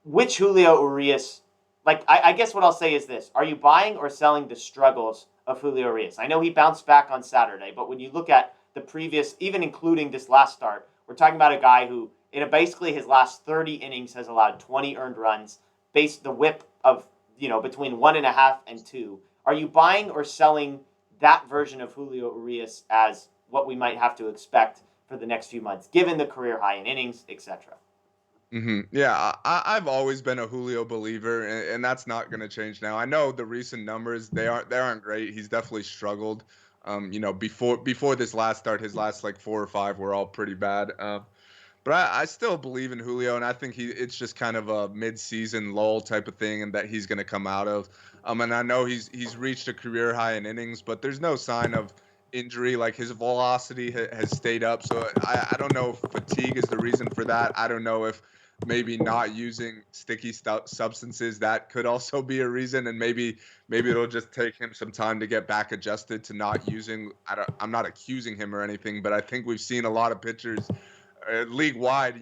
Which Julio Urias, like, I guess what I'll say is this. Are you buying or selling the struggles of Julio Urias? I know he bounced back on Saturday, but when you look at the previous, even including this last start, we're talking about a guy who, in basically his last 30 innings, has allowed 20 earned runs, based the whip of between 1.5 and 2. Are you buying or selling that version of Julio Urias as what we might have to expect for the next few months, given the career high in innings, etc.? Yeah, I've always been a Julio believer, and that's not going to change now. I know the recent numbers they aren't great. He's definitely struggled. Before this last start, his last like 4 or 5 were all pretty bad. But I still believe in Julio, and I think it's just kind of a mid-season lull type of thing, and that he's going to come out of. And I know he's reached a career high in innings, but there's no sign of injury. Like his velocity has stayed up, so I don't know if fatigue is the reason for that. I don't know if maybe not using sticky substances that could also be a reason, and maybe it'll just take him some time to get back adjusted to not using. I'm not accusing him or anything, but I think we've seen a lot of pitchers league wide,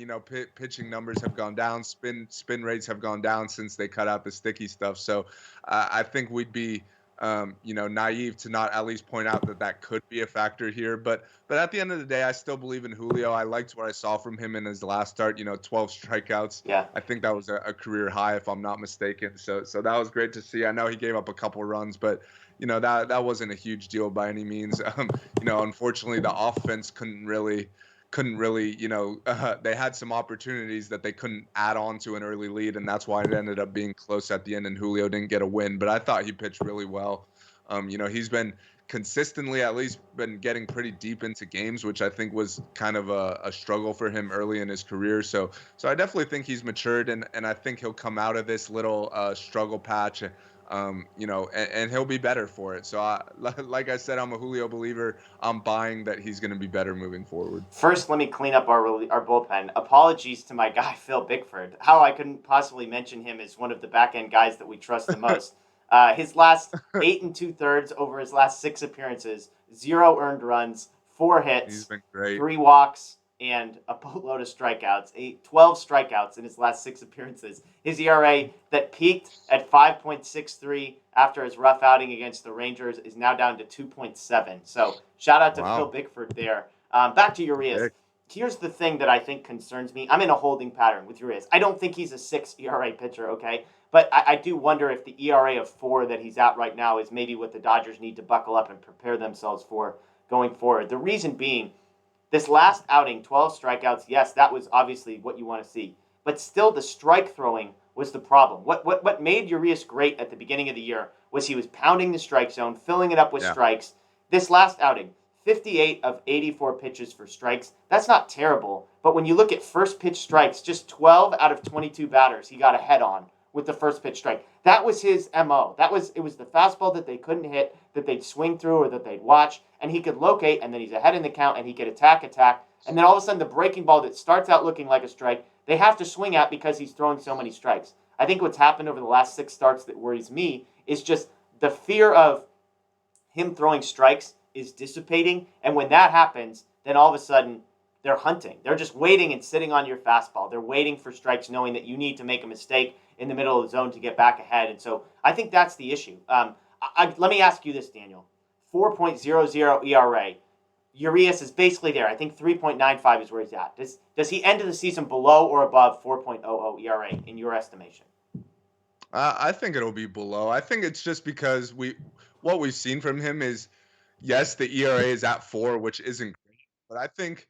pitching numbers have gone down, spin rates have gone down since they cut out the sticky stuff. So I think we'd be, naive to not at least point out that could be a factor here. But at the end of the day, I still believe in Julio. I liked what I saw from him in his last start. 12 strikeouts. Yeah. I think that was a career high, if I'm not mistaken. So that was great to see. I know he gave up a couple runs, but that wasn't a huge deal by any means. Unfortunately, the offense couldn't really, they had some opportunities that they couldn't add on to an early lead, and that's why it ended up being close at the end, and Julio didn't get a win. But I thought he pitched really well. He's been consistently at least been getting pretty deep into games, which I think was kind of a struggle for him early in his career. So I definitely think he's matured, and I think he'll come out of this little struggle patch. And he'll be better for it. So, like I said, I'm a Julio believer. I'm buying that he's going to be better moving forward. First, let me clean up our bullpen. Apologies to my guy Phil Bickford. How I couldn't possibly mention him as one of the back end guys that we trust the most. His last 8 2/3 over his last 6 appearances, 0 earned runs, 4 hits, He's been great. 3 walks, and a boatload of strikeouts. 12 strikeouts in his last 6 appearances. His ERA that peaked at 5.63 after his rough outing against the Rangers is now down to 2.7. So shout out to Phil Wow. Bickford there. Back to Urias. Pick. Here's the thing that I think concerns me. I'm in a holding pattern with Urias. I don't think he's a 6 ERA pitcher, okay? But I do wonder if the ERA of 4 that he's at right now is maybe what the Dodgers need to buckle up and prepare themselves for going forward. The reason being, this last outing, 12 strikeouts, yes, that was obviously what you want to see. But still, the strike throwing was the problem. What made Urias great at the beginning of the year was he was pounding the strike zone, filling it up with Yeah. strikes, This last outing, 58 of 84 pitches for strikes. That's not terrible, but when you look at first pitch strikes, just 12 out of 22 batters he got ahead on with the first pitch strike. That was his MO. It was the fastball that they couldn't hit, that they'd swing through or that they'd watch, and he could locate, and then he's ahead in the count, and he could attack, and then all of a sudden the breaking ball that starts out looking like a strike, they have to swing at because he's throwing so many strikes. I think what's happened over the last 6 starts that worries me is just the fear of him throwing strikes is dissipating, and when that happens, then all of a sudden they're hunting. They're just waiting and sitting on your fastball. They're waiting for strikes, knowing that you need to make a mistake in the middle of the zone to get back ahead. And so I think that's the issue. Let me ask you this, Daniel. 4.00 ERA. Urias is basically there. I think 3.95 is where he's at. Does he end the season below or above 4.00 ERA in your estimation? I think it'll be below. I think it's just because what we've seen from him is, yes, the ERA is at 4, which isn't great. But I think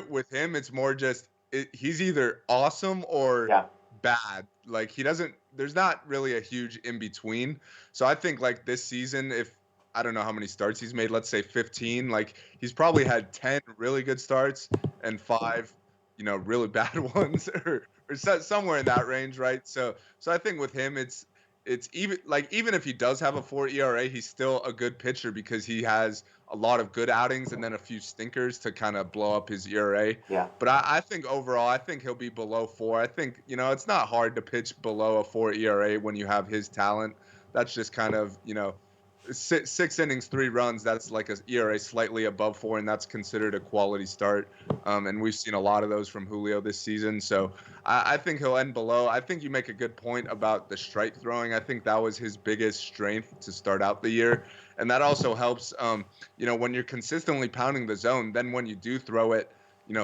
with him, it's more just he's either awesome or bad. Like there's not really a huge in between. So I think like this season, if I don't know how many starts he's made, let's say 15, like he's probably had 10 really good starts and 5, really bad ones or somewhere in that range, right? So I think with him, it's even if he does have a 4 ERA, he's still a good pitcher because he has a lot of good outings and then a few stinkers to kind of blow up his ERA. Yeah. But I think overall, I think he'll be below 4. I think, it's not hard to pitch below a 4 ERA when you have his talent. That's just kind of, 6 innings, 3 runs. That's like a ERA slightly above 4, and that's considered a quality start. And we've seen a lot of those from Julio this season. So I think he'll end below. I think you make a good point about the strike throwing. I think that was his biggest strength to start out the year. And that also helps, when you're consistently pounding the zone, then when you do throw it,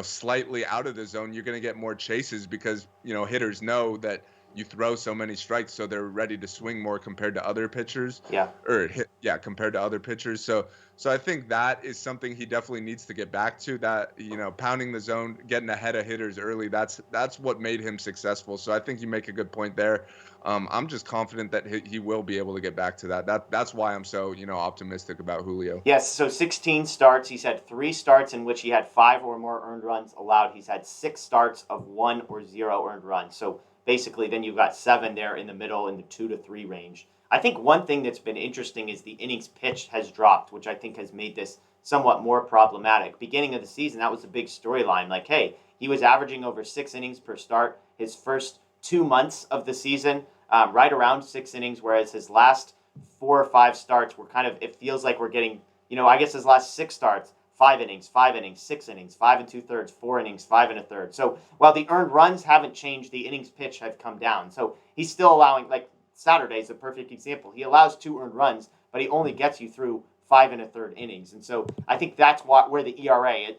slightly out of the zone, you're going to get more chases because, hitters know that you throw so many strikes, so they're ready to swing more compared to other pitchers. Compared to other pitchers. So I think that is something he definitely needs to get back to. That pounding the zone, getting ahead of hitters early. That's what made him successful. So I think you make a good point there. I'm just confident that he will be able to get back to that. That's why I'm so optimistic about Julio. Yes. So 16 starts. He's had 3 starts in which he had 5 or more earned runs allowed. He's had 6 starts of 1 or 0 earned runs. So basically, then you've got 7 there in the middle in the 2 to 3 range. I think one thing that's been interesting is the innings pitched has dropped, which I think has made this somewhat more problematic. Beginning of the season, that was a big storyline. Like, hey, he was averaging over 6 innings per start his first 2 months of the season, right around 6 innings, whereas his last 4 or 5 starts were kind of, it feels like we're getting, I guess his last 6 starts, 5 innings, 6 innings, 5 2/3, 4 innings, 5 1/3. So while the earned runs haven't changed, the innings pitch have come down. So he's still allowing, like Saturday's a perfect example. He allows 2 earned runs, but he only gets you through 5 1/3 innings. And so I think that's where the ERA,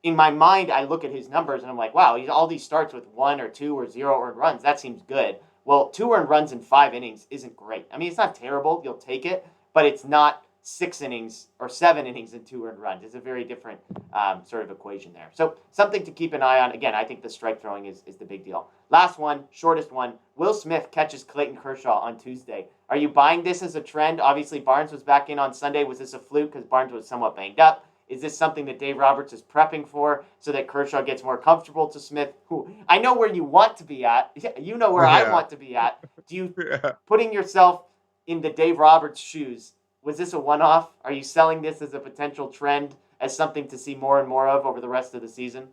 in my mind, I look at his numbers and I'm like, wow, all these starts with 1 or 2 or 0 earned runs. That seems good. Well, 2 earned runs in 5 innings isn't great. I mean, it's not terrible. You'll take it, but it's not 6 innings or 7 innings and 2 earned runs. It's a very different sort of equation there. So something to keep an eye on. Again, I think the strike throwing is the big deal. Last one, shortest one. Will Smith catches Clayton Kershaw on Tuesday. Are you buying this as a trend? Obviously, Barnes was back in on Sunday. Was this a fluke because Barnes was somewhat banged up? Is this something that Dave Roberts is prepping for so that Kershaw gets more comfortable to Smith? Who I know where you want to be at. You know where I want to be at. Do you putting yourself in the Dave Roberts shoes? Was this a one-off? Are you selling this as a potential trend, as something to see more and more of over the rest of the season?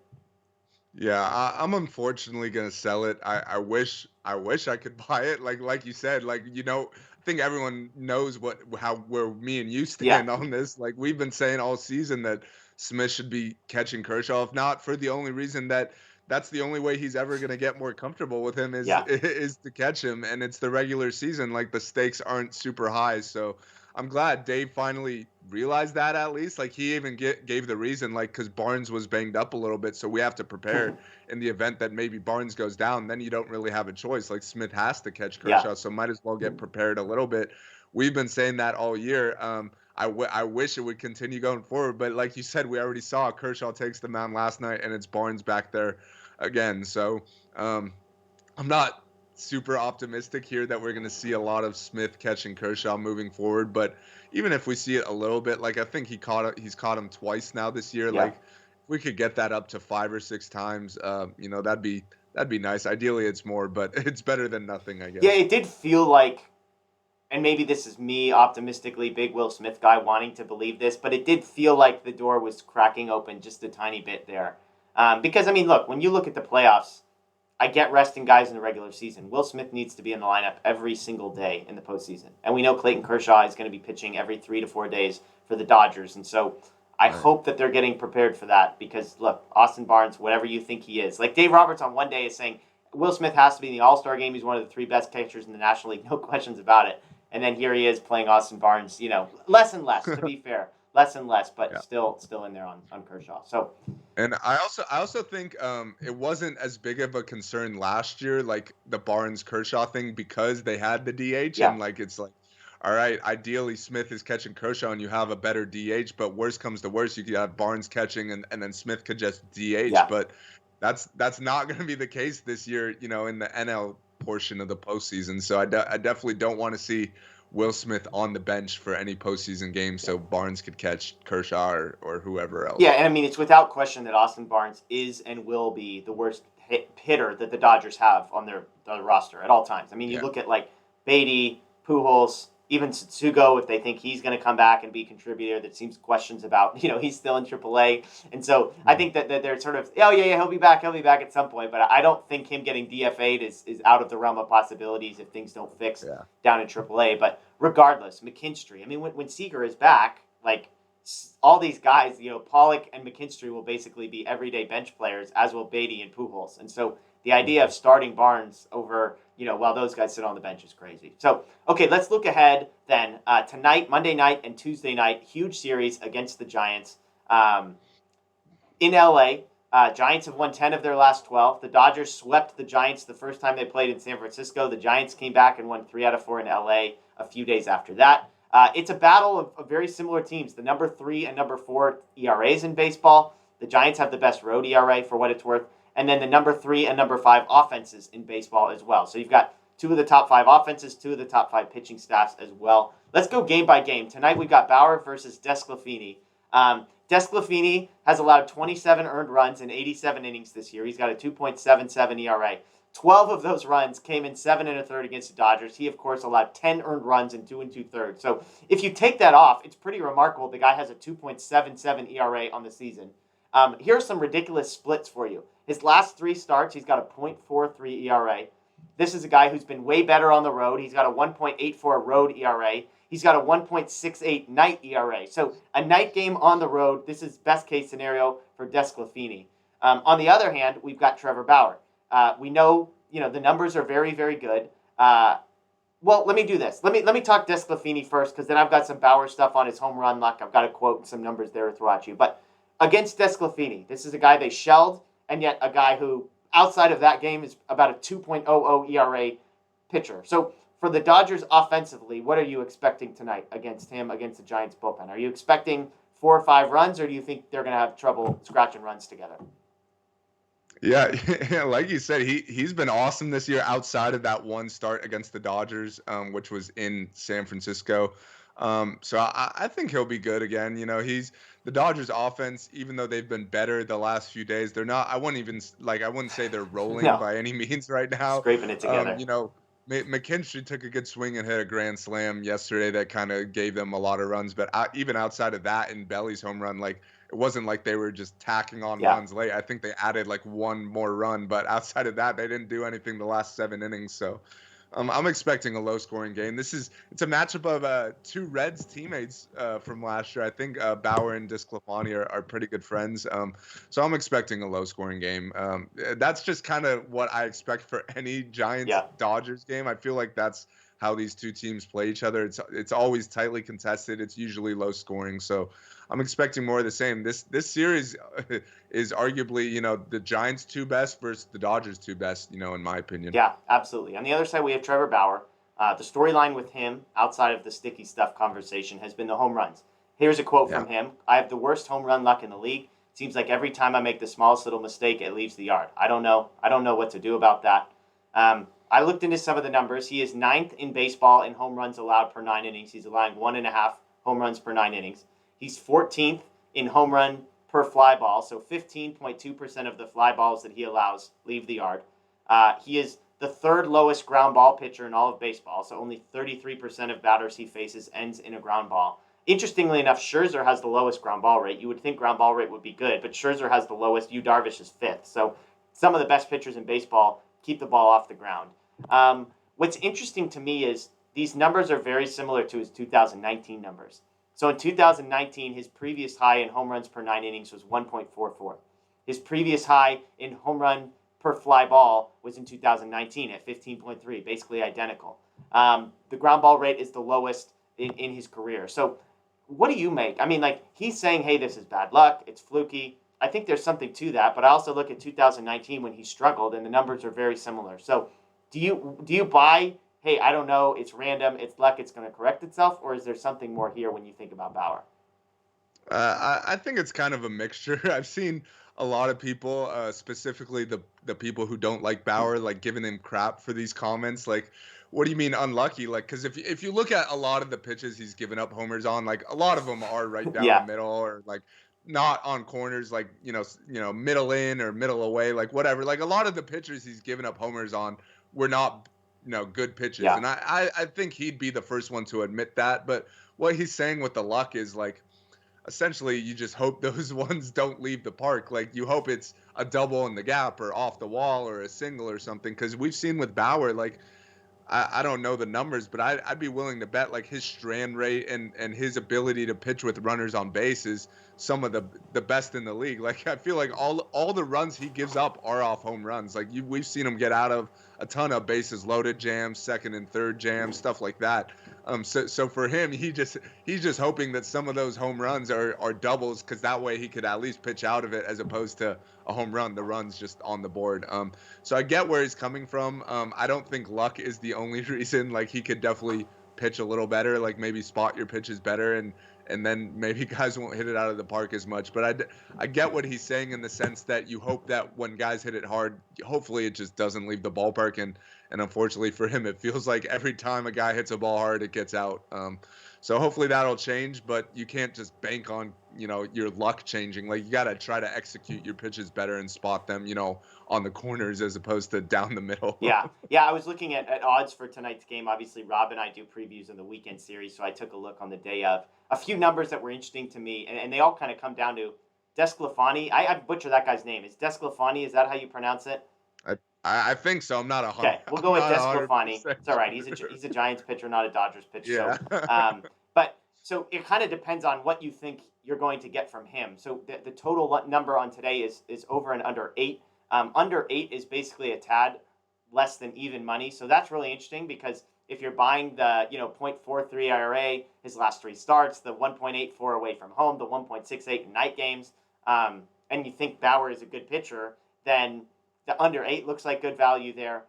Yeah, I'm unfortunately gonna sell it. I wish I could buy it. Like you said, I think everyone knows where me and you stand on this. Like we've been saying all season that Smith should be catching Kershaw, if not for the only reason that that's the only way he's ever gonna get more comfortable with him is is to catch him, and it's the regular season. Like the stakes aren't super high, so I'm glad Dave finally realized that at least. Like he even gave the reason, like because Barnes was banged up a little bit, so we have to prepare in the event that maybe Barnes goes down. Then you don't really have a choice. Like Smith has to catch Kershaw, so might as well get prepared a little bit. We've been saying that all year. I wish it would continue going forward, but like you said, we already saw Kershaw takes the mound last night, and it's Barnes back there again. So I'm not super optimistic here that we're going to see a lot of Smith catching Kershaw moving forward. But even if we see it a little bit, like I think he's caught him twice now this year. Yeah. Like if we could get that up to 5 or 6 times, that'd be nice. Ideally, it's more, but it's better than nothing, I Yeah, guess. it did feel like, and maybe this is me optimistically, big Will Smith guy, wanting to believe this, but it did feel like the door was cracking open just a tiny bit there. Because, I mean, look, when you look at the playoffs, I get resting guys in the regular season. Will Smith needs to be in the lineup every single day in the postseason. And we know Clayton Kershaw is going to be pitching every 3 to 4 days for the Dodgers. And so I Right. hope that they're getting prepared for that because, look, Austin Barnes, whatever you think he is. Like Dave Roberts on one day is saying Will Smith has to be in the All-Star game. He's one of the 3 best catchers in the National League. No questions about it. And then here he is playing Austin Barnes, less and less, to be fair. Less and less, but Yeah. still in there on Kershaw. So, And I also think it wasn't as big of a concern last year, like the Barnes Kershaw thing, because they had the DH, yeah, and like it's like, all right, ideally Smith is catching Kershaw and you have a better DH, but worst comes to worst, you could have Barnes catching and then Smith could just DH. yeah. But that's not going to be the case this year, in the NL portion of the postseason. So I definitely don't want to see Will Smith on the bench for any postseason game, so Barnes could catch Kershaw or whoever Yeah, else. and I mean, it's without question that Austin Barnes is and will be the worst hitter that the Dodgers have on their roster at all times. I mean, you Yeah. look at like Beatty, Pujols, even Tsugo, if they think he's going to come back and be a contributor, that seems questions about, he's still in AAA. And so I think that they're sort of, oh, yeah, he'll be back at some point. But I don't think him getting DFA'd is out of the realm of possibilities if things don't fix Yeah. down in AAA. But regardless, McKinstry, I mean, when Seager is back, like, all these guys, Pollock and McKinstry will basically be everyday bench players, as will Beatty and Pujols. And so the idea of starting Barnes over, while those guys sit on the bench is crazy. So, okay, let's look ahead then. Tonight, Monday night and Tuesday night, huge series against the Giants in LA. Giants have won 10 of their last 12. The Dodgers swept the Giants the first time they played in San Francisco. The Giants came back and won 3 out of 4 in LA a few days after that. It's a battle of very similar teams. The number 3 and number 4 ERAs in baseball. The Giants have the best road ERA for what it's worth. And then the number 3 and number 5 offenses in baseball as well. So you've got 2 of the top 5 offenses, 2 of the top 5 pitching staffs as well. Let's go game by game. Tonight we've got Bauer versus DeSclafani. DeSclafani has allowed 27 earned runs in 87 innings this year. He's got a 2.77 ERA. 12 of those runs came in 7 1/3 against the Dodgers. He, of course, allowed 10 earned runs in 2 2/3. So if you take that off, it's pretty remarkable. The guy has a 2.77 ERA on the season. Here's some ridiculous splits for you. His last 3 starts, he's got a .43 ERA. This is a guy who's been way better on the road. He's got a 1.84 road ERA. He's got a 1.68 night ERA. So a night game on the road, this is best case scenario for DeSclafani. On the other hand, we've got Trevor Bauer. We know, the numbers are very, very good. Well, let me do this. Let me talk DeSclafani first, because then I've got some Bauer stuff on his home run luck. I've got a quote and some numbers there to throw at you. But against DeSclafani, this is a guy they shelled, and yet a guy who, outside of that game, is about a 2.00 ERA pitcher. So for the Dodgers offensively, what are you expecting tonight against him, against the Giants bullpen? Are you expecting 4 or 5 runs, or do you think they're going to have trouble scratching runs together? Yeah, like you said, he's been awesome this year outside of that one start against the Dodgers, which was in San Francisco. So I think he'll be good again. He's the Dodgers offense, even though they've been better the last few days, they're not. I wouldn't say they're rolling No, by any means right now. scraping it together. McKinstry took a good swing and hit a grand slam yesterday that kind of gave them a lot of runs. But even outside of that, in Belly's home run, like it wasn't like they were just tacking on Yeah. runs late. I think they added like one more run, but outside of that, they didn't do anything the last 7 innings. So I'm expecting a low-scoring game. It's a matchup of 2 Reds teammates from last year. I think Bauer and DeSclafani are pretty good friends. So I'm expecting a low-scoring game. That's just kind of what I expect for any Giants-Dodgers game. I feel like that's how these 2 teams play each other. It's always tightly contested. It's usually low-scoring. So I'm expecting more of the same. This series is arguably, the Giants' 2 best versus the Dodgers' 2 best, in my opinion. Yeah, absolutely. On the other side, we have Trevor Bauer. The storyline with him, outside of the sticky stuff conversation, has been the home runs. Here's a quote from him. I have the worst home run luck in the league. Seems like every time I make the smallest little mistake, it leaves the yard. I don't know what to do about that. I looked into some of the numbers. He is ninth in baseball in home runs allowed per 9 innings. He's allowing 1.5 home runs per 9 innings. He's 14th in home run per fly ball, so 15.2% of the fly balls that he allows leave the yard. He is the third lowest ground ball pitcher in all of baseball, so only 33% of batters he faces ends in a ground ball. Interestingly enough, Scherzer has the lowest ground ball rate. You would think ground ball rate would be good, but Scherzer has the lowest. Yu Darvish is fifth. So some of the best pitchers in baseball keep the ball off the ground. What's interesting to me is these numbers are very similar to his 2019 numbers. So in 2019, his previous high in home runs per 9 innings was 1.44. His previous high in home run per fly ball was in 2019 at 15.3, basically identical. The ground ball rate is the lowest in his career. So what do you make? I mean, like, he's saying, hey, this is bad luck, it's fluky. I think there's something to that, but I also look at 2019 when he struggled, and the numbers are very similar. So do you buy, hey, I don't know, it's random, it's luck, it's going to correct itself, or is there something more here when you think about Bauer? I think it's kind of a mixture. I've seen a lot of people, specifically the people who don't like Bauer, like giving him crap for these comments. Like, what do you mean unlucky? Like, because if you look at a lot of the pitches he's given up homers on, like a lot of them are right down the Yeah, middle or like not on corners, like middle in or middle away, like whatever. Like a lot of the pitchers he's given up homers on were not good pitches, yeah, and I think he'd be the first one to admit that. But what he's saying with the luck is like essentially you just hope those ones don't leave the park. Like you hope it's a double in the gap or off the wall or a single or something. Because we've seen with Bauer, like I don't know the numbers, but I'd be willing to bet like his strand rate and his ability to pitch with runners on base is some of the best in the league. Like I feel like all the runs he gives up are off home runs. Like we've seen him get out of a ton of bases loaded jams, second and third jams, stuff like that. So for him, he's just hoping that some of those home runs are doubles because that way he could at least pitch out of it as opposed to a home run. The run's just on the board. So I get where he's coming from. I don't think luck is the only reason. Like he could definitely pitch a little better, like maybe spot your pitches better, and then maybe guys won't hit it out of the park as much. But I get what he's saying in the sense that you hope that when guys hit it hard, hopefully it just doesn't leave the ballpark. And unfortunately for him, it feels like every time a guy hits a ball hard, it gets out. So hopefully that'll change, but you can't just bank on, your luck changing. Like you got to try to execute your pitches better and spot them, on the corners as opposed to down the middle. Yeah. I was looking at odds for tonight's game. Obviously, Rob and I do previews of the weekend series, so I took a look on the day of. A few numbers that were interesting to me, and they all kind of come down to Desclafani. I butcher that guy's name. Is Desclafani? Is that how you pronounce it? I I think so. I'm not a hundred. Okay, we'll I'm go with not 'Desclafani. 100% It's all right. sure. He's a Giants pitcher, not a Dodgers pitcher. Yeah. But so it kind of depends on what you think you're going to get from him. So the total number on today is over and under 8. Under 8 is basically a tad less than even money. So that's really interesting because if you're buying the .43 IRA, his last 3 starts, the 1.84 away from home, the 1.68 in night games, and you think Bauer is a good pitcher, then the under 8 looks like good value there.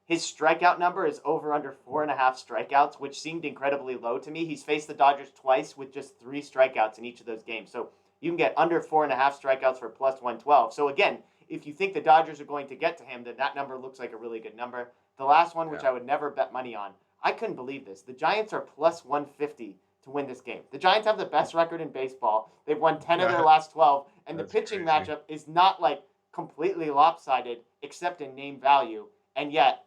His strikeout number is over under 4.5 strikeouts, which seemed incredibly low to me. He's faced the Dodgers twice with just 3 strikeouts in each of those games. So you can get under 4.5 strikeouts for plus 112. So again, if you think the Dodgers are going to get to him, then that number looks like a really good number. The last one, which Yeah. I would never bet money on, I couldn't believe this. The Giants are plus 150 to win this game. The Giants have the best record in baseball. They've won 10 of their last 12, and the That's pitching crazy. matchup is not like completely lopsided except in name value, and yet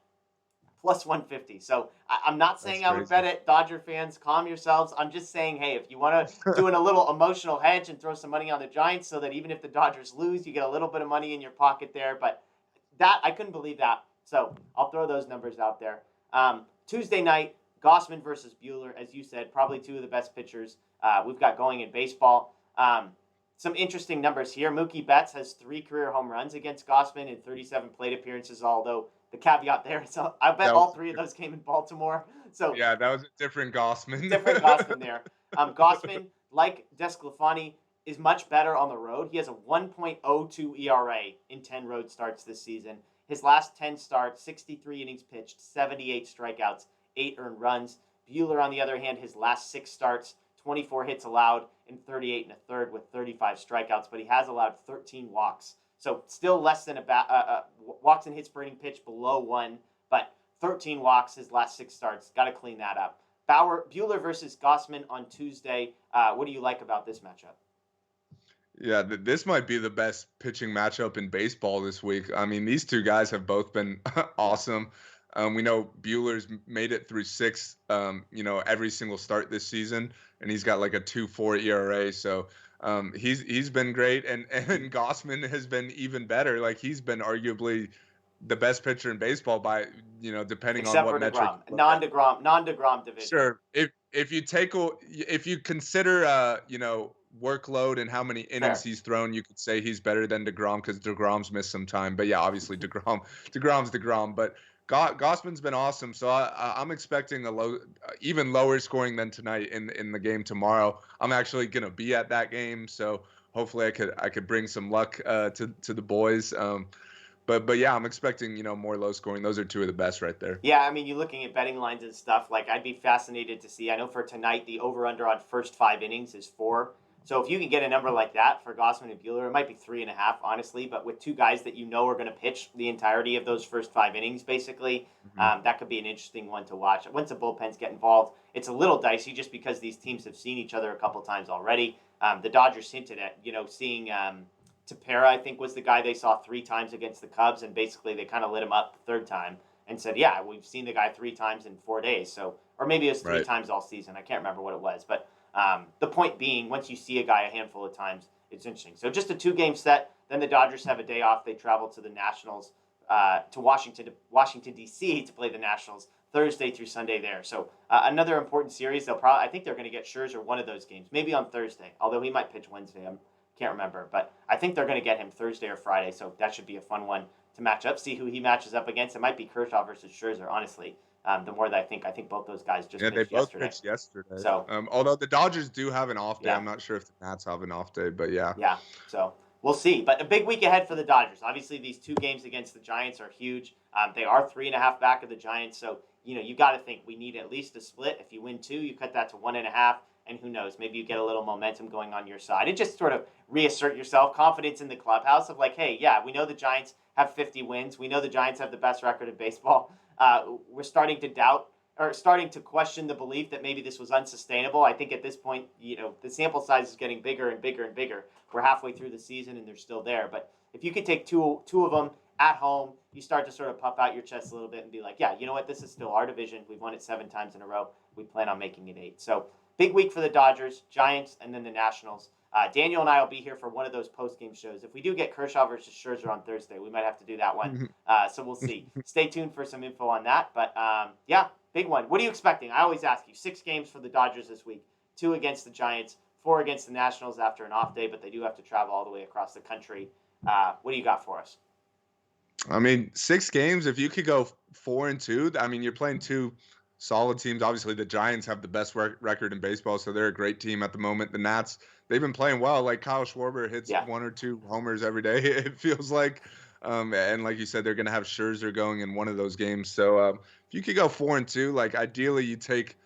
plus 150. So I'm not That's saying I would crazy. bet it. Dodger fans, calm yourselves. I'm just saying, hey, if you want to do a little emotional hedge and throw some money on the Giants so that even if the Dodgers lose, you get a little bit of money in your pocket there. But that, I couldn't believe that. So I'll throw those numbers out there. Tuesday night, Gossman versus Buehler, as you said, probably 2 of the best pitchers we've got going in baseball. Some interesting numbers here. Mookie Betts has 3 career home runs against Gossman in 37 plate appearances, although the caveat there is I bet That all was 3 of those came in Baltimore. So yeah, that was a different Gossman. different Gossman there. Gossman, like Desclafani, is much better on the road. He has a 1.02 ERA in 10 road starts this season. His last 10 starts, 63 innings pitched, 78 strikeouts, 8 earned runs. Buehler, on the other hand, his last 6 starts, 24 hits allowed in 38 and a third with 35 strikeouts, but he has allowed 13 walks. So still less than walks and hits per inning pitch below 1, but 13 walks his last 6 starts. Got to clean that up. Buehler versus Gossman on Tuesday. What do you like about this matchup? Yeah, this might be the best pitching matchup in baseball this week. I mean, these two guys have both been awesome. We know Bueller's made it through 6, every single start this season, and he's got like a 2.4 ERA. So he's been great, and Gossman has been even better. Like, he's been arguably the best pitcher in baseball by, depending Except on what for metric. non-DeGrom division. Sure. If you consider workload and how many innings he's thrown, you could say he's better than DeGrom because DeGrom's missed some time. But yeah, obviously DeGrom's DeGrom. But Gossman's been awesome, so I'm expecting even lower scoring than tonight in the game tomorrow. I'm actually gonna be at that game, so hopefully I could bring some luck to the boys. But yeah, I'm expecting more low scoring. Those are two of the best right there. Yeah, I mean, you're looking at betting lines and stuff. Like, I'd be fascinated to see. I know for tonight the over/under on first 5 innings is 4. So if you can get a number like that for Gossman and Buehler, it might be 3.5, honestly. But with 2 guys that are going to pitch the entirety of those first 5 innings, basically, that could be an interesting one to watch. Once the bullpens get involved, it's a little dicey just because these teams have seen each other a couple times already. The Dodgers hinted at, seeing Tepera, I think, was the guy they saw 3 times against the Cubs, and basically they kind of lit him up the 3rd time and said, yeah, we've seen the guy 3 times in 4 days. So, or maybe it was 3 times all season. I can't remember what it was, but the point being, once you see a guy a handful of times, it's interesting. So just a 2-game set. Then the Dodgers have a day off. They travel to the Nationals, to Washington D.C. to play the Nationals Thursday through Sunday there. So another important series. I think they're going to get Scherzer one of those games, maybe on Thursday. Although he might pitch Wednesday, I can't remember. But I think they're going to get him Thursday or Friday. So that should be a fun one to match up. See who he matches up against. It might be Kershaw versus Scherzer, honestly. The more that I think both those guys just pitched they both yesterday. pitched yesterday. So, although the Dodgers do have an off day, I'm not sure if the Nats have an off day, but yeah. Yeah, so we'll see. But a big week ahead for the Dodgers. Obviously, these 2 games against the Giants are huge. They are 3.5 back of the Giants, so you got to think we need at least a split. If you win 2, you cut that to 1.5, and who knows, maybe you get a little momentum going on your side. And just sort of reassert yourself, confidence in the clubhouse of like, hey, yeah, we know the Giants have 50 wins. We know the Giants have the best record in baseball. We're starting to question the belief that maybe this was unsustainable. I think at this point, the sample size is getting bigger and bigger and bigger. We're halfway through the season and they're still there. But if you could take two of them at home, you start to sort of puff out your chest a little bit and be like, yeah, you know what? This is still our division. We've won it 7 times in a row. We plan on making it 8. So big week for the Dodgers, Giants, and then the Nationals. Daniel and I will be here for one of those post-game shows. If we do get Kershaw versus Scherzer on Thursday, we might have to do that one. So we'll see. Stay tuned for some info on that. But yeah, big one. What are you expecting? I always ask you. 6 games for the Dodgers this week. 2 against the Giants, 4 against the Nationals after an off day, but they do have to travel all the way across the country. What do you got for us? I mean, 6 games, if you could go 4-2, I mean, you're playing 2 solid teams. Obviously, the Giants have the best record in baseball, so they're a great team at the moment. The Nats, they've been playing well. Like, Kyle Schwarber hits 1 or 2 homers every day, it feels like. And like you said, they're going to have Scherzer going in one of those games. So if you could go 4-2, like, ideally you take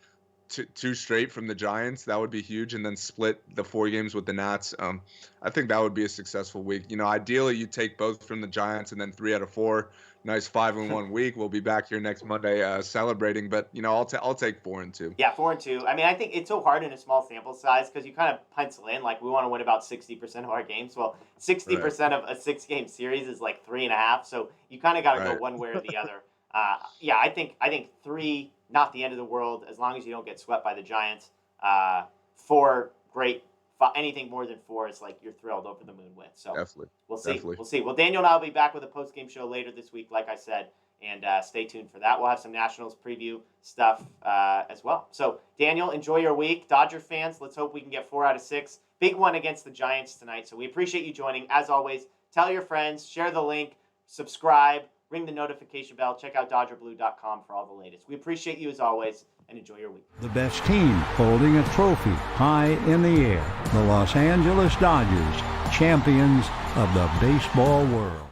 2 straight from the Giants. That would be huge, and then split the 4 games with the Nats. I think that would be a successful week. Ideally you take both from the Giants and then 3 out of 4. Nice 5-1 week. We'll be back here next Monday celebrating, but I'll take 4-2. Yeah, 4-2. I mean, I think it's so hard in a small sample size because you kind of pencil in like we want to win about 60% of our games. Well, 60% of a 6-game series is like 3.5, so you kind of got to go one way or the other. Yeah, I think 3, not the end of the world as long as you don't get swept by the Giants. 4, great. Anything more than 4 is like you're thrilled over the moon with. So definitely. We'll see. Well, Daniel and I will be back with a post-game show later this week, like I said, and stay tuned for that. We'll have some Nationals preview stuff as well. So, Daniel, enjoy your week. Dodger fans, let's hope we can get 4 out of 6. Big one against the Giants tonight. So we appreciate you joining. As always, tell your friends, share the link, subscribe, ring the notification bell. Check out DodgerBlue.com for all the latest. We appreciate you as always, and enjoy your week. The best team holding a trophy high in the air. The Los Angeles Dodgers, champions of the baseball world.